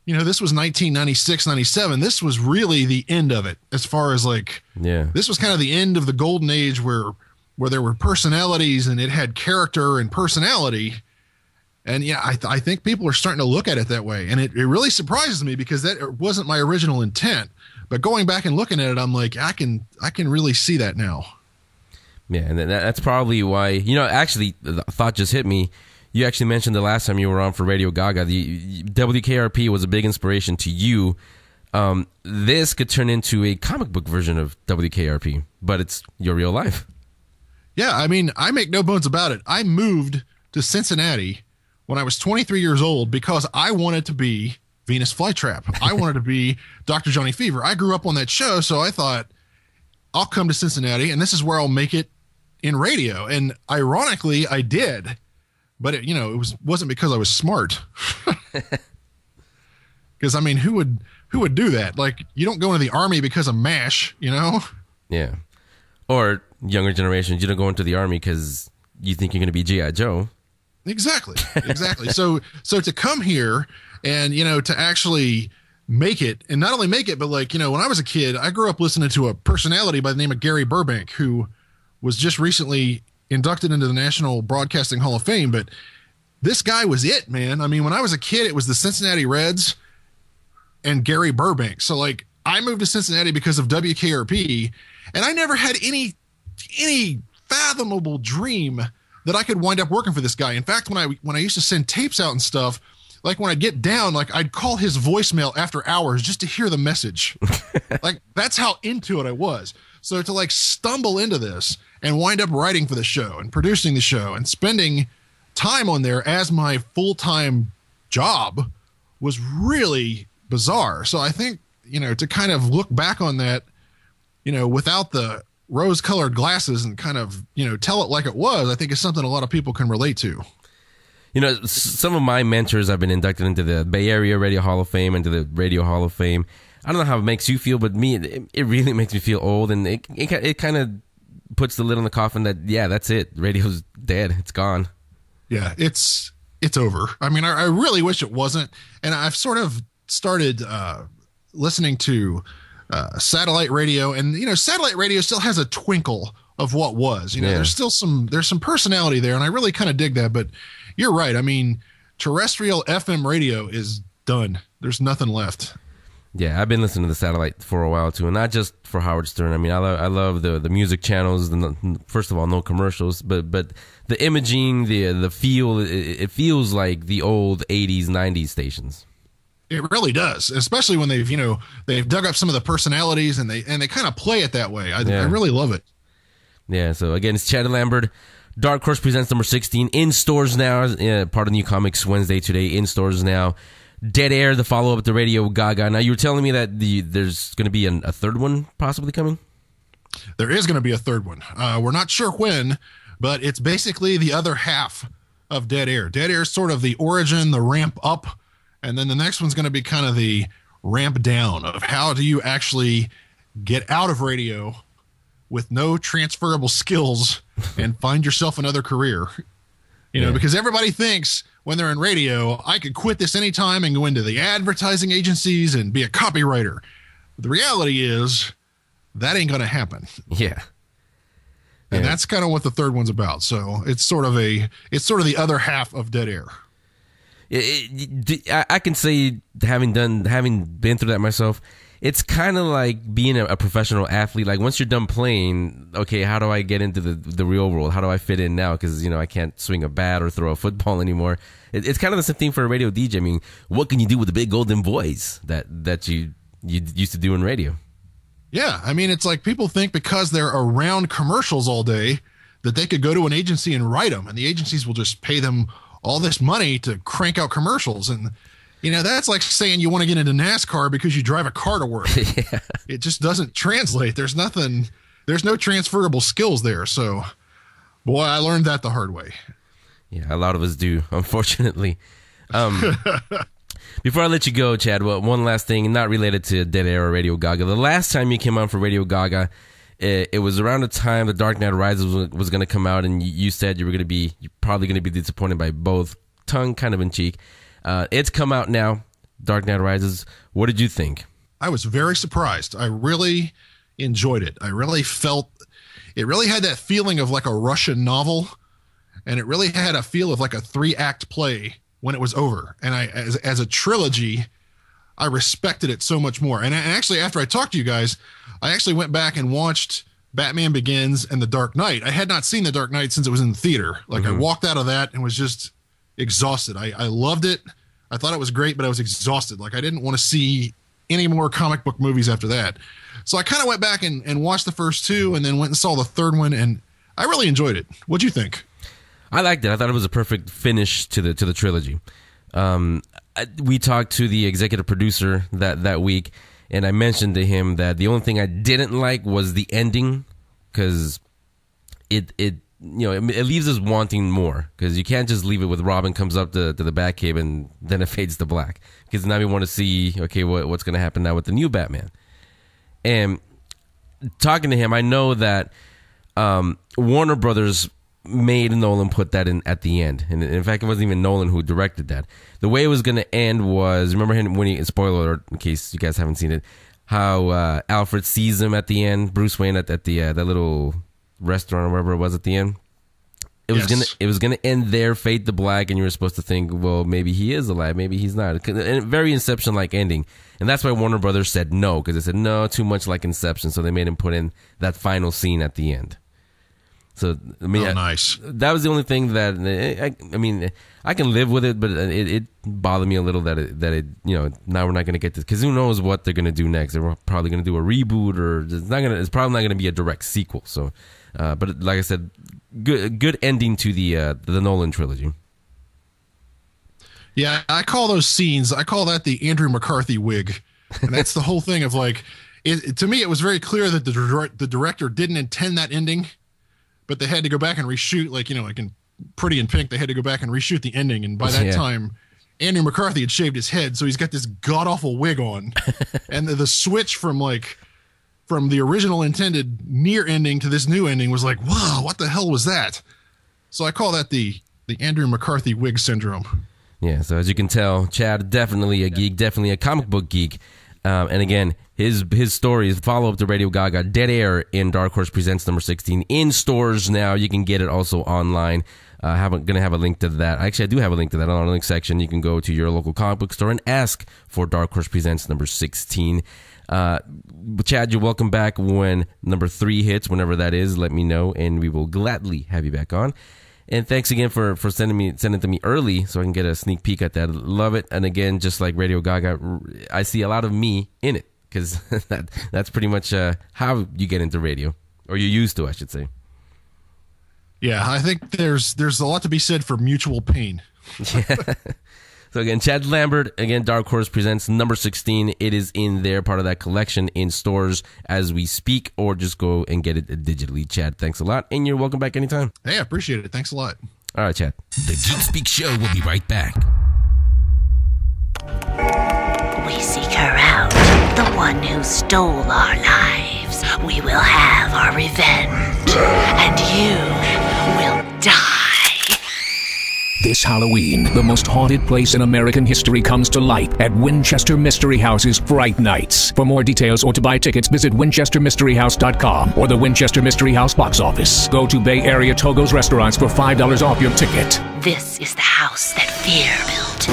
this was 1996, 97. This was really the end of it, as far as this was kind of the end of the golden age where there were personalities and it had character and personality. And I think people are starting to look at it that way. And it really surprises me, because that wasn't my original intent. But going back and looking at it, I'm like, I can really see that now. Yeah, and that's probably why, actually, the thought just hit me. You actually mentioned the last time you were on for Radio Gaga, the WKRP was a big inspiration to you. This could turn into a comic book version of WKRP, but it's your real life. Yeah, I mean, I make no bones about it. I moved to Cincinnati when I was 23 years old because I wanted to be Venus Flytrap. I wanted to be Dr. Johnny Fever. I grew up on that show, so I thought, I'll come to Cincinnati, and this is where I'll make it in radio. And ironically, I did. But it wasn't because I was smart. Because I mean, who would do that? Like, you don't go into the Army because of MASH, you know? Yeah. Or younger generations, you don't go into the Army because you think you're going to be G.I. Joe. Exactly. So to come here and, to actually make it, and not only make it, but like, when I was a kid, I grew up listening to a personality by the name of Gary Burbank, who was just recently inducted into the National Broadcasting Hall of Fame. But this guy was it, man. I mean, when I was a kid, it was the Cincinnati Reds and Gary Burbank. So like, I moved to Cincinnati because of WKRP, and I never had any fathomable dream that I could wind up working for this guy. In fact, when I used to send tapes out and stuff, like when I'd get down, like I'd call his voicemail after hours just to hear the message. Like, that's how into it I was. So to like stumble into this and wind up writing for the show and producing the show and spending time on there as my full-time job was really bizarre. So I think, to kind of look back on that, without the rose-colored glasses and kind of, tell it like it was, I think is something a lot of people can relate to. Some of my mentors have been inducted into the Bay Area Radio Hall of Fame, into the Radio Hall of Fame. I don't know how it makes you feel, but it really makes me feel old, and it kind of puts the lid on the coffin that, yeah, that's it. Radio's dead. It's gone. Yeah, it's over. I mean, I really wish it wasn't. And I've sort of started listening to satellite radio, and satellite radio still has a twinkle of what was. There's still some personality there, and I really kind of dig that. But you're right. I mean, terrestrial FM radio is done. There's nothing left. Yeah, I've been listening to the satellite for a while too, and not just for Howard Stern. I mean, I love the music channels. First of all, no commercials, but the imaging, the feel, it feels like the old 80s, 90s stations. It really does, especially when they've dug up some of the personalities and they kind of play it that way. I really love it. Yeah. So again, it's Chad and Lambert. Dark Horse presents number 16 in stores now. Part of New Comics Wednesday today, in stores now. Dead Air, the follow-up to Radio Gaga. Now, you were telling me that there's going to be a third one possibly coming? There is going to be a third one. We're not sure when, but it's basically the other half of Dead Air. Dead Air is sort of the origin, the ramp up, and then the next one's going to be kind of the ramp down of how do you actually get out of radio with no transferable skills and find yourself another career. Because everybody thinks when they're in radio, I could quit this anytime and go into the advertising agencies and be a copywriter. But the reality is that ain't going to happen. Yeah. And that's kind of what the third one's about. So it's sort of the other half of Dead Air. I can say, having been through that myself, it's kind of like being a professional athlete. Like, once you're done playing, okay, how do I get into the real world? How do I fit in now? Because, I can't swing a bat or throw a football anymore. It's kind of the same thing for a radio DJ. I mean, what can you do with the big golden voice that you used to do in radio? Yeah, I mean, it's like people think because they're around commercials all day that they could go to an agency and write them, and the agencies will just pay them all this money to crank out commercials. And that's like saying you want to get into NASCAR because you drive a car to work. Yeah. It just doesn't translate. There's no transferable skills there. So, boy, I learned that the hard way. Yeah, a lot of us do, unfortunately. Before I let you go, Chad, one last thing, not related to Dead Air or Radio Gaga. The last time you came on for Radio Gaga, it was around the time The Dark Knight Rises was going to come out, and you said you're probably going to be disappointed by both, tongue kind of in cheek. It's come out now, Dark Knight Rises. What did you think? I was very surprised. I really enjoyed it. I really felt it really had that feeling of like a Russian novel, and it really had a feel of like a 3-act play when it was over. And as a trilogy, I respected it so much more. And actually, after I talked to you guys, I actually went back and watched Batman Begins and The Dark Knight. I had not seen The Dark Knight since it was in the theater. Like, I walked out of that and was just exhausted. I loved it. I thought it was great, but I was exhausted. Like, I didn't want to see any more comic book movies after that. So I kind of went back and watched the first two, and then went and saw the third one, and I really enjoyed it. What'd you think? I liked it. I thought it was a perfect finish to the trilogy. We talked to the executive producer that week, and I mentioned to him that the only thing I didn't like was the ending, because it leaves us wanting more, because you can't just leave it with Robin comes up to the Batcave and then it fades to black, because now we want to see, okay, what's going to happen now with the new Batman. And talking to him, I know that Warner Brothers made Nolan put that in at the end, and in fact, it wasn't even Nolan who directed that. The way it was going to end was, remember him when he, spoiler alert in case you guys haven't seen it, how Alfred sees him at the end, Bruce Wayne at the that little restaurant or wherever it was at the end. It was gonna end there, fade to black, and you were supposed to think, well, maybe he is alive, maybe he's not. And very Inception-like ending, and that's why Warner Brothers said no, because they said no, too much like Inception, so they made him put in that final scene at the end. So I mean, nice. That was the only thing that I mean, I can live with it, but it bothered me a little that it now we're not going to get this, because who knows what they're going to do next. They're probably going to do a reboot, or it's probably not going to be a direct sequel. So, but like I said, good ending to the Nolan trilogy. Yeah, I call those scenes, I call that the Andrew McCarthy wig, and that's the whole thing of like, to me, it was very clear that the director didn't intend that ending. But they had to go back and reshoot, like in Pretty in Pink, they had to go back and reshoot the ending. And by that time, Andrew McCarthy had shaved his head, so he's got this god-awful wig on. And the switch from the original intended near ending to this new ending was like, wow, what the hell was that? So I call that the Andrew McCarthy wig syndrome. Yeah, so as you can tell, Chad, definitely a geek, definitely a comic book geek. And again, his story is follow-up to Radio Gaga, Dead Air in Dark Horse Presents number 16 in stores now. You can get it also online. Going to have a link to that. Actually, I do have a link to that on the link section. You can go to your local comic book store and ask for Dark Horse Presents number 16. Chad, you're welcome back when number 3 hits, whenever that is. Let me know, and we will gladly have you back on. And thanks again for sending it to me early so I can get a sneak peek at that. Love it. And again, just like Radio Gaga, I see a lot of me in it, because that's pretty much how you get into radio, or you used to, I should say. Yeah, I think there's a lot to be said for mutual pain. Yeah. So again, Chad Lambert, again, Dark Horse Presents number 16. It is in there, part of that collection in stores as we speak, or just go and get it digitally. Chad, thanks a lot, and you're welcome back anytime. Hey, I appreciate it. Thanks a lot. All right, Chad. The Geek Speak Show will be right back. We seek her out, the one who stole our lives. We will have our revenge, and you will die. This Halloween, the most haunted place in American history comes to light at Winchester Mystery House's Fright Nights. For more details or to buy tickets, visit winchestermysteryhouse.com or the Winchester Mystery House box office. Go to Bay Area Togo's restaurants for $5 off your ticket. This is the house that fear built.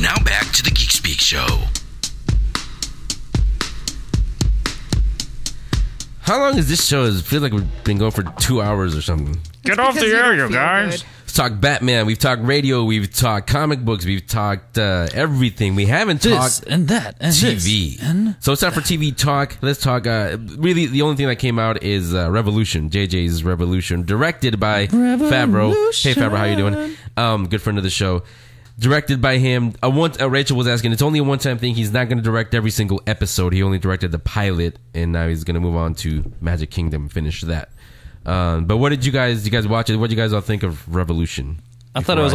Now back to the Geek Speak Show. How long is this show? It feels like we've been going for 2 hours or something. Get off the air, you guys. Let's talk Batman. We've talked radio. We've talked comic books. We've talked everything. We haven't talked and that and TV. So it's time for TV talk. Let's talk. Really, the only thing that came out is Revolution. JJ's Revolution, directed by Favreau. Hey, Favreau, how you doing? Good friend of the show. Directed by him. Rachel was asking, it's only a one-time thing. He's not going to direct every single episode. He only directed the pilot, and now he's going to move on to Magic Kingdom and finish that. But what did you guys watch it? What did you guys all think of Revolution? I thought it was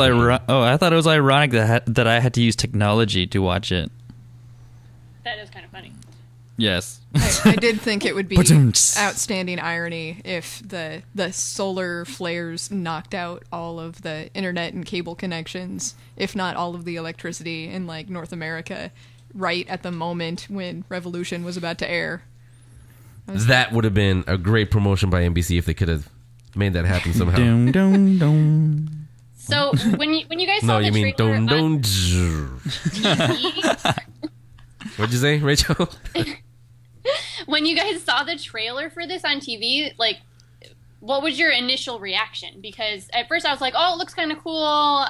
ironic that I had to use technology to watch it. That is kind of funny. Yes. I did think it would be outstanding irony if the solar flares knocked out all of the internet and cable connections, if not all of the electricity in like North America, right at the moment when Revolution was about to air. That would have been a great promotion by NBC if they could have made that happen somehow. So when you guys saw the trailer on TV, what'd you say, Rachel? when you guys saw the trailer for this on TV, like what was your initial reaction? Because at first I was like, oh, it looks kind of cool.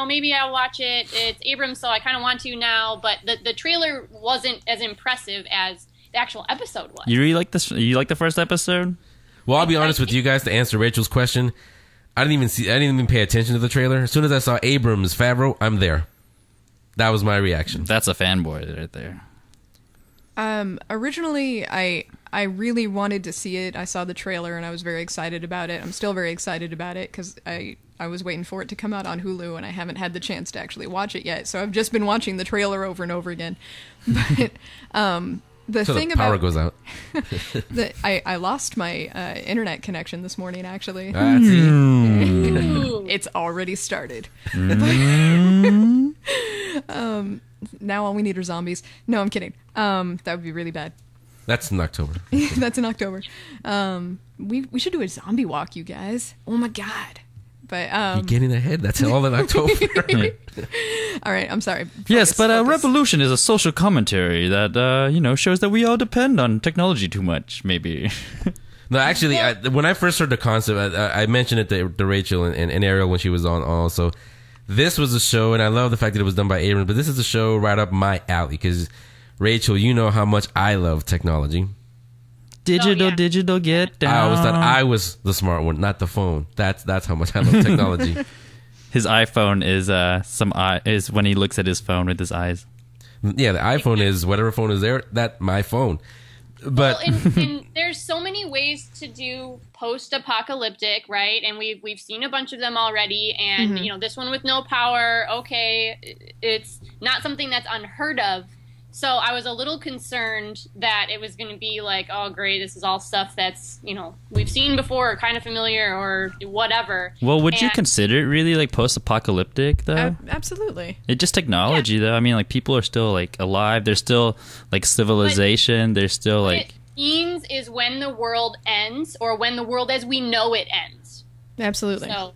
Maybe I'll watch it. It's Abrams, so I kind of want to now. But the trailer wasn't as impressive as the actual episode was. You really like this? You like the first episode? Well, I'll be honest with you guys. To answer Rachel's question, I didn't even pay attention to the trailer. As soon as I saw Abrams, Favreau, I'm there. That was my reaction. That's a fanboy right there. Originally, I really wanted to see it. I saw the trailer and I was very excited about it. I'm still very excited about it because I was waiting for it to come out on Hulu and I haven't had the chance to actually watch it yet. So I've just been watching the trailer over and over again. But the thing power about goes out. I lost my internet connection this morning. Actually, it's already started. Now all we need are zombies. No, I'm kidding. That would be really bad. That's in October. That's in October. We should do a zombie walk, you guys. Oh my god. But you're getting ahead. That's all in October. All right, I'm sorry. Yes, but Revolution is a social commentary that shows that we all depend on technology too much. Maybe. No, actually, when I first heard the concept, I mentioned it to Rachel and Ariel when she was on also. This was a show, and I love the fact that it was done by Abrams, but this is a show right up my alley because, Rachel, you know how much I love technology. Digital, get down. I always thought I was the smart one, not the phone. That's how much I love technology. His iPhone is when he looks at his phone with his eyes. Yeah, the iPhone is whatever phone is there. That's my phone. But and there's so many ways to do post-apocalyptic, right? And we've seen a bunch of them already. And this one with no power, okay, it's not something that's unheard of. So I was a little concerned that it was going to be like, oh, great, this is all stuff that's we've seen before, or kind of familiar, or whatever. Well, would you consider it really like post-apocalyptic though? Absolutely. It's just technology though. I mean, like people are still like alive. There's still like civilization. There's still like. What it means is when the world ends, or when the world as we know it ends. Absolutely. So,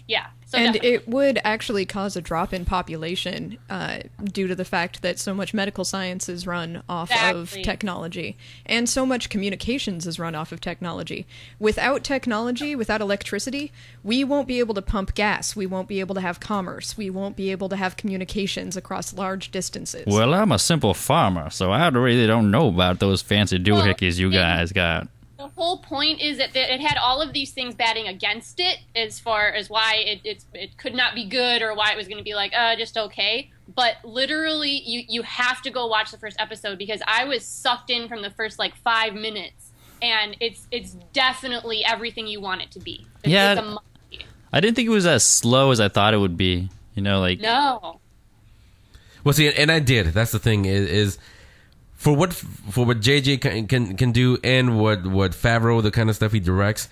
yeah. So and definitely. it would actually cause a drop in population due to the fact that so much medical science is run off of technology, and so much communications is run off of technology. Without technology, without electricity, we won't be able to pump gas. We won't be able to have commerce. We won't be able to have communications across large distances. Well, I'm a simple farmer, so I really don't know about those fancy doohickeys you guys got. The whole point is that it had all of these things batting against it as far as why it could not be good, or why it was going to be like, just okay. But literally, you have to go watch the first episode, because I was sucked in from the first, 5 minutes. And it's definitely everything you want it to be. It's a movie. I didn't think it was as slow as I thought it would be. No. Well, see, and I did. That's the thing is for what JJ can do, and what Favreau, the kind of stuff he directs,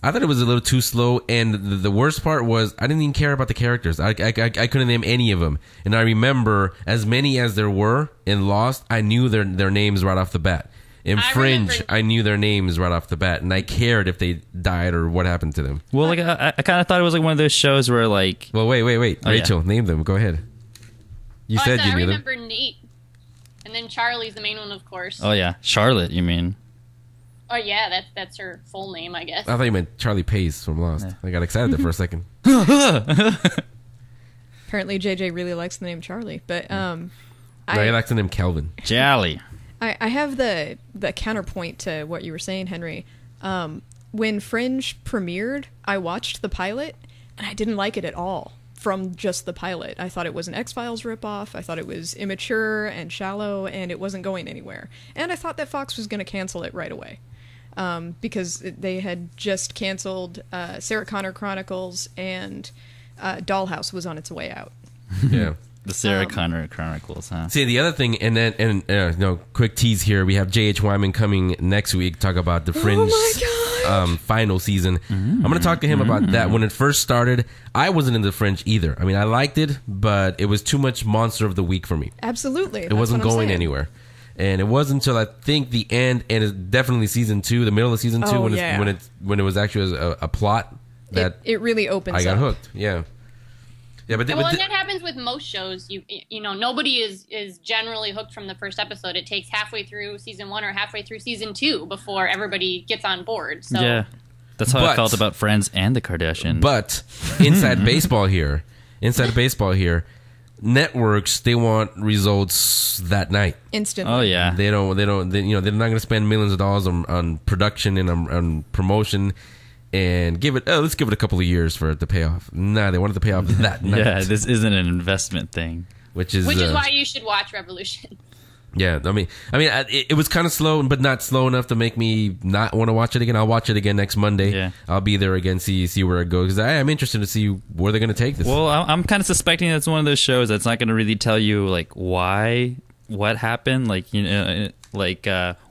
I thought it was a little too slow. And the worst part was I didn't even care about the characters. I couldn't name any of them. And I remember, as many as there were in Lost, I knew their names right off the bat. In Fringe, I knew their names right off the bat, and I cared if they died or what happened to them. Well, I kind of thought it was like one of those shows where Well, wait. Rachel, name them. Go ahead. You said you knew them. I remember Nate. And then Charlie's the main one, of course. Oh, yeah. Charlotte, you mean? Oh, yeah, that's her full name, I guess. I thought you meant Charlie Pace from Lost. Yeah. I got excited there for a second. Apparently, JJ really likes the name Charlie, but no, he likes the name Kelvin. Jolly. I have the counterpoint to what you were saying, Henry. When Fringe premiered, I watched the pilot, and I didn't like it at all. From just the pilot, I thought it was an X-Files ripoff. I thought it was immature and shallow, and it wasn't going anywhere. And I thought that Fox was going to cancel it right away, because they had just canceled Sarah Connor Chronicles, and Dollhouse was on its way out. Yeah, the Sarah Connor Chronicles, huh? See, the other thing, quick tease here. We have J.H. Wyman coming next week. Talk about the Fringe. Oh my God. Final season. I'm going to talk to him about that. When it first started, I wasn't into Fringe either. I mean, I liked it, but it was too much Monster of the Week for me. Absolutely. It wasn't going anywhere. And it wasn't until I think the end, and it's definitely season 2, the middle of season 2, when it was actually a plot that it really opens up. I got hooked. Yeah. Yeah, but and that happens with most shows. You know, nobody is generally hooked from the first episode. It takes halfway through season 1 or halfway through season 2 before everybody gets on board. So. Yeah, That's how I felt about Friends and the Kardashians. But inside baseball here, networks, they want results that night. Instantly. Oh yeah. They're not going to spend millions of dollars on production and on promotion and let's give it a couple of years for it to pay off. Nah, they wanted to pay off that night. Yeah, this isn't an investment thing. Which is why you should watch Revolution. Yeah, it was kind of slow, but not slow enough to make me not want to watch it again. I'll watch it again next Monday. Yeah. I'll be there again, see where it goes, because I am interested to see where they're going to take this. Well, I'm kind of suspecting that's one of those shows that's not going to really tell you like what happened, like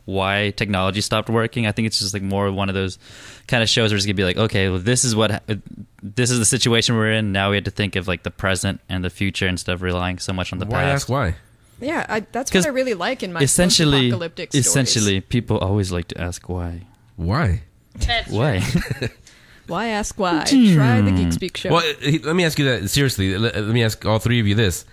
why technology stopped working. I think it's just like more one of those kind of shows where it's going to be like, okay, well, this is the situation we're in. Now we have to think of like the present and the future instead of relying so much on the past. Why ask why? Yeah, that's what I really like in my post-apocalyptic stories. Essentially, people always like to ask why. Why? Why? Why ask why? Try the Geek Speak show. Well, let me ask you that seriously. Let me ask all three of you this: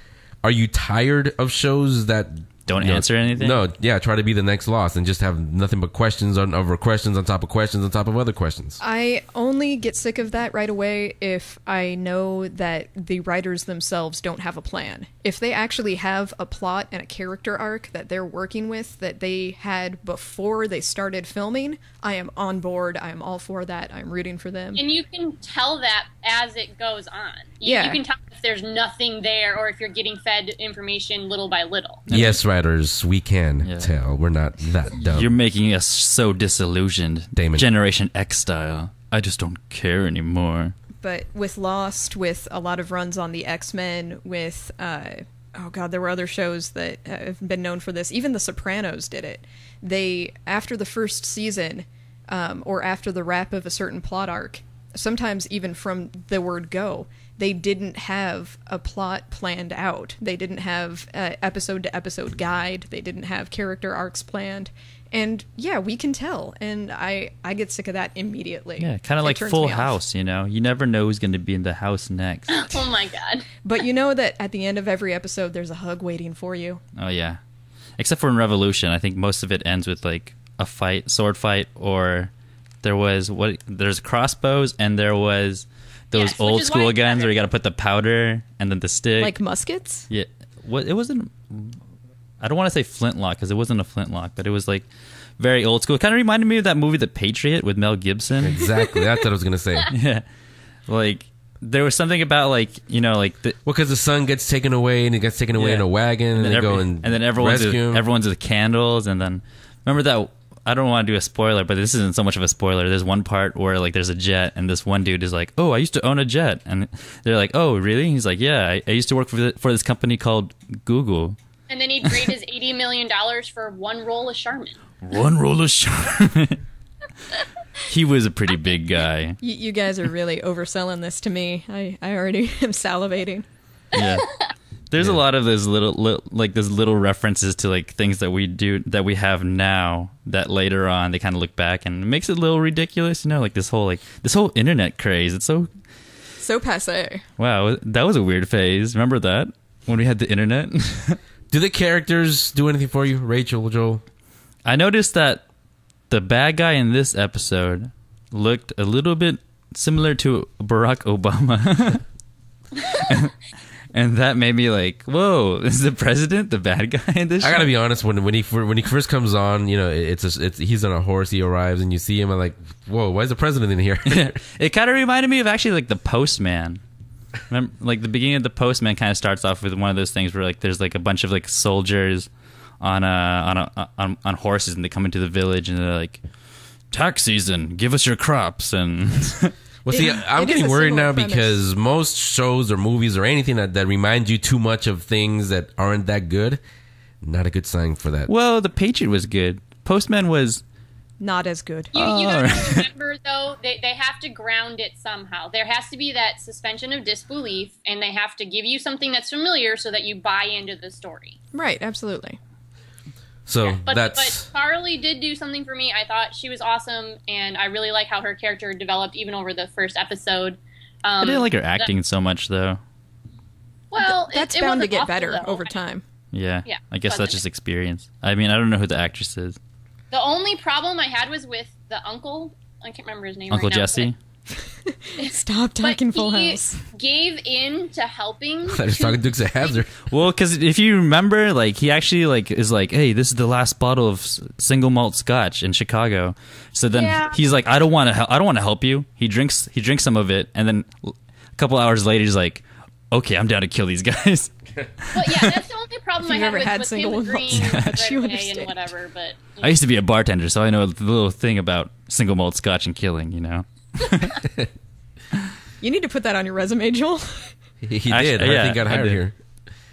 are you tired of shows that don't answer anything? No, yeah. Try to be the next Lost and just have nothing but questions over questions on top of questions on top of other questions. I only get sick of that right away if I know that the writers themselves don't have a plan. If they actually have a plot and a character arc that they're working with that they had before they started filming, I am on board. I am all for that. I'm rooting for them. And you can tell that as it goes on. You can tell if there's nothing there or if you're getting fed information little by little. Yes, writers, we can tell. We're not that dumb. You're making us so disillusioned. Damon. Generation X style. I just don't care anymore. But with Lost, with a lot of runs on the X-Men, with, there were other shows that have been known for this. Even The Sopranos did it. They, after the first season, or after the wrap of a certain plot arc, sometimes even from the word go, they didn't have a plot planned out. They didn't have an episode-to-episode guide. They didn't have character arcs planned. And yeah, we can tell. And I get sick of that immediately. Yeah, kind of like Full House, you know? You never know who's going to be in the house next. Oh my God. But you know that at the end of every episode, there's a hug waiting for you. Oh yeah. Except for in Revolution, I think most of it ends with like a fight, sword fight, or there's crossbows and there was those old school guns where you got to put the powder and then the stick. Like muskets? Yeah. It wasn't... I don't want to say flintlock because it wasn't a flintlock, but it was like very old school. It kind of reminded me of that movie The Patriot with Mel Gibson. Exactly. That's what I was going to say. Yeah. Like, there was something about like, you know, like... because the son gets taken away and it gets taken away in a wagon and they go and then everyone's with candles and then... Remember that... I don't want to do a spoiler, but this isn't so much of a spoiler. There's one part where like there's a jet, and this one dude is like, "Oh, I used to own a jet," and they're like, "Oh, really?" He's like, "Yeah, I used to work for this company called Google." And then he paid his $80 million for one roll of Charmin. One roll of Charmin. He was a pretty big guy. You guys are really overselling this to me. I already am salivating. Yeah. There's a lot of those little references to like things that we do that we have now that later on they kind of look back and it makes it a little ridiculous, you know, like this whole internet craze. It's so passé. Wow, that was a weird phase. Remember that when we had the internet? Do the characters do anything for you, Rachel, Joel? I noticed that the bad guy in this episode looked a little bit similar to Barack Obama. And that made me like, whoa, is the president the bad guy in this show? I gotta be honest, when he first comes on, you know, he's on a horse, he arrives, and you see him, I'm like, whoa, why is the president in here? It kind of reminded me of actually like the Postman. Remember, like the beginning of the Postman kind of starts off with one of those things where like there's like a bunch of like soldiers on horses, and they come into the village, and they're like, tax season, give us your crops, and. Well, see, I'm getting worried now because most shows or movies or anything that reminds you too much of things that aren't that good, not a good sign for that. Well, The Patriot was good. Postman was... not as good. You gotta remember, though, they have to ground it somehow. There has to be that suspension of disbelief, and they have to give you something that's familiar so that you buy into the story. Right, absolutely. So yeah, but Harley did do something for me. I thought she was awesome, and I really like how her character developed even over the first episode. I didn't like her acting so much, though. Well, that's it bound to wasn't get awful, better though. over time. Yeah, I guess that's just experience. I mean, I don't know who the actress is. The only problem I had was with the uncle. I can't remember his name. Uncle right now, Jesse. Stop talking Full he House. Gave in to helping. I was talking Dukes of Hazzard. Well, because if you remember, like he actually like is like, hey, this is the last bottle of single malt Scotch in Chicago. So then he's like, I don't want to help you. He drinks some of it, and then a couple hours later, he's like, okay, I'm down to kill these guys. Well, yeah, that's the only problem I If you've have ever with had him single agreeing malt with Scotch, you Red Renee understand. and whatever. But I used to be a bartender, so I know a little thing about single malt Scotch and killing. You know. You need to put that on your resume, Joel. He did. I think got hired here.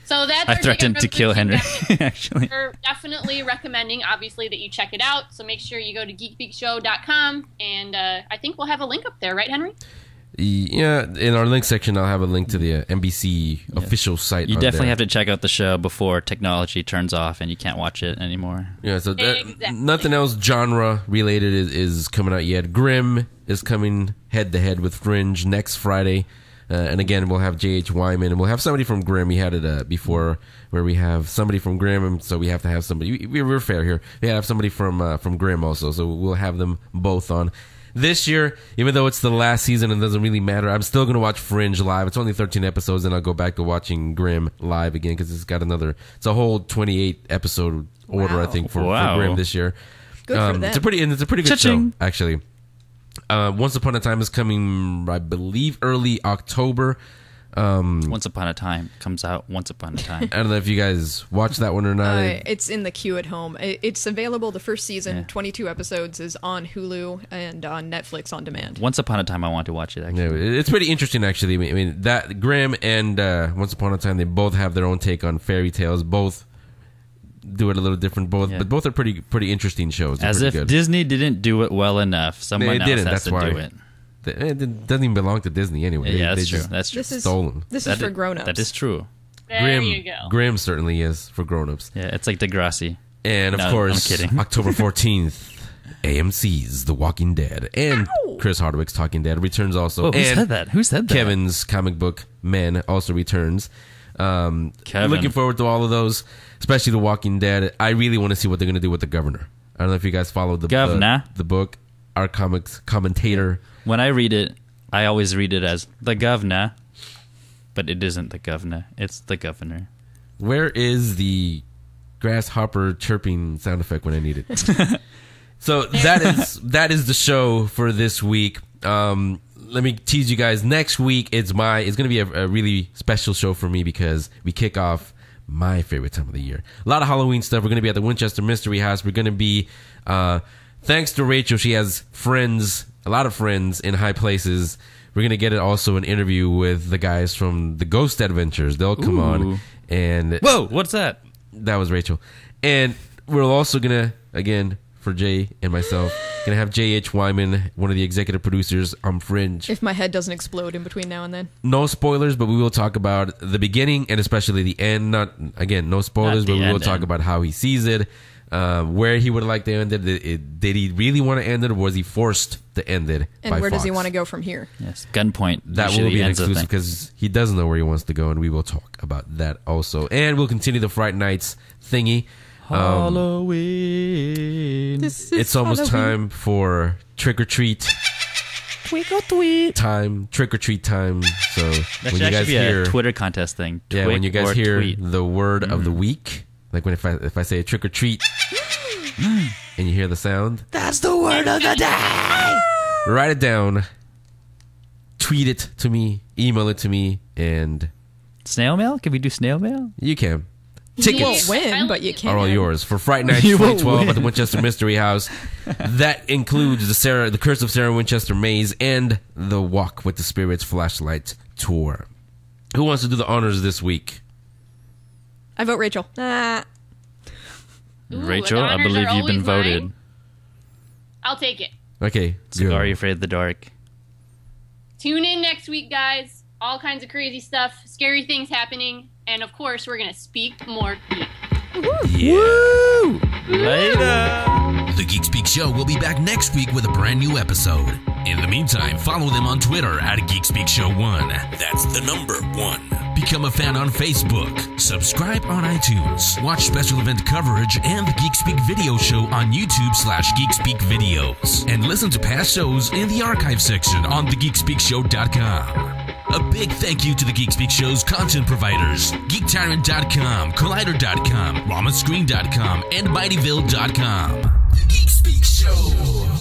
So that's I our threatened to kill Henry. Actually, We're definitely recommending, obviously, that you check it out. So make sure you go to geekspeakshow.com, and I think we'll have a link up there, right, Henry? Yeah, in our link section, I'll have a link to the NBC official site. you on definitely there. have to check out the show before technology turns off and you can't watch it anymore. Yeah, so nothing else genre related is coming out yet. Grimm is coming head to head with Fringe next Friday. And again, we'll have J.H. Wyman, and we'll have somebody from Grimm. We had it before, where we have somebody from Grimm, and so we have to have somebody. We're fair here. We have somebody from Grimm also, so we'll have them both on. This year, even though it's the last season and doesn't really matter, I'm still going to watch Fringe live. It's only 13 episodes, and I'll go back to watching Grimm live again because it's a whole 28 episode order, I think, for Grimm this year. Good for them. It's a pretty good show, actually. Once Upon a Time is coming, I believe, early October. Once Upon a Time comes out. Once Upon a Time. I don't know if you guys watch that one or not. It's in the queue at home. It's available. The first season, 22 episodes, is on Hulu and on Netflix on demand. Once Upon a Time, I want to watch it. Actually, yeah, it's pretty interesting. Actually, I mean that Grimm and Once Upon a Time, they both have their own take on fairy tales. Both do it a little different. But both are pretty interesting shows. They're as pretty if good. Disney didn't do it well enough. Someone else has That's to why. do it. It doesn't even belong to Disney anyway. Yeah, They that's true. just That's true. Stolen. This is for grown-ups. That is true. There you go. Grimm certainly is for grown-ups. Yeah, it's like Degrassi. And of No, course, I'm kidding. October 14th, AMC's The Walking Dead and Chris Hardwick's Talking Dead returns also. Oh, who and said that? Who said that? Kevin's comic book Men also returns. Kevin. Looking forward to all of those, especially The Walking Dead. I really want to see what they're going to do with the Governor. I don't know if you guys followed the book. Our comics commentator. When I read it, I always read it as the Governor, but it isn't the Governor. It's the Governor. Where is the grasshopper chirping sound effect when I need it? So that is the show for this week. Let me tease you guys. Next week it's going to be a really special show for me because we kick off my favorite time of the year. A lot of Halloween stuff. We're going to be at the Winchester Mystery House. We're going to be thanks to Rachel, she has a lot of friends in high places. We're going to get also an interview with the guys from the Ghost Adventures. They'll come on. And whoa, what's that? That was Rachel. And we're also going to, again, for Jay and myself, going to have J.H. Wyman, one of the executive producers on Fringe. If my head doesn't explode in between now and then. No spoilers, but we will talk about the beginning and especially the end. No spoilers, but we will talk about how he sees it, where he would like to end it. Did he really want to end it, or was he forced to end it And by where does Fox? he want to go from here? Yes, gunpoint. That will be an exclusive because he doesn't know where he wants to go, and we will talk about that also. And we'll continue the Fright Nights thingy. Halloween. It's almost time for trick or treat. Twinkle tweet time, trick or treat time. So That when should you guys actually be hear a Twitter contest thing. Yeah, when you Twig guys or hear tweet. the word of the week, like when if I say trick or treat, and you hear the sound, That's the word of the day. write it down, tweet it to me, email it to me, and snail mail. Can we do snail mail? You can. You won't win, but you can. Are all yours for Fright Night You won't 2012 at the win. Winchester Mystery House. That includes the Curse of Sarah Winchester Maze and the Walk with the Spirits Flashlight Tour. Who wants to do the honors this week? I vote Rachel. Rachel, the I honors believe are you've been always voted. mine. I'll take it. Okay. So are you afraid of the dark? Tune in next week, guys. All kinds of crazy stuff, scary things happening, and of course, we're gonna speak more geek. Yeah. Later. The Geek Speak Show will be back next week with a brand new episode. In the meantime, follow them on Twitter at Geek Speak Show 1. That's the number 1. Become a fan on Facebook. Subscribe on iTunes. Watch special event coverage and the Geek Speak video show on YouTube/Geek Speak Videos. And listen to past shows in the archive section on thegeekspeakshow.com. A big thank you to the Geek Speak Show's content providers, GeekTyrant.com, Collider.com, RamaScreen.com, and MightyVille.com. The Geek Speak Show.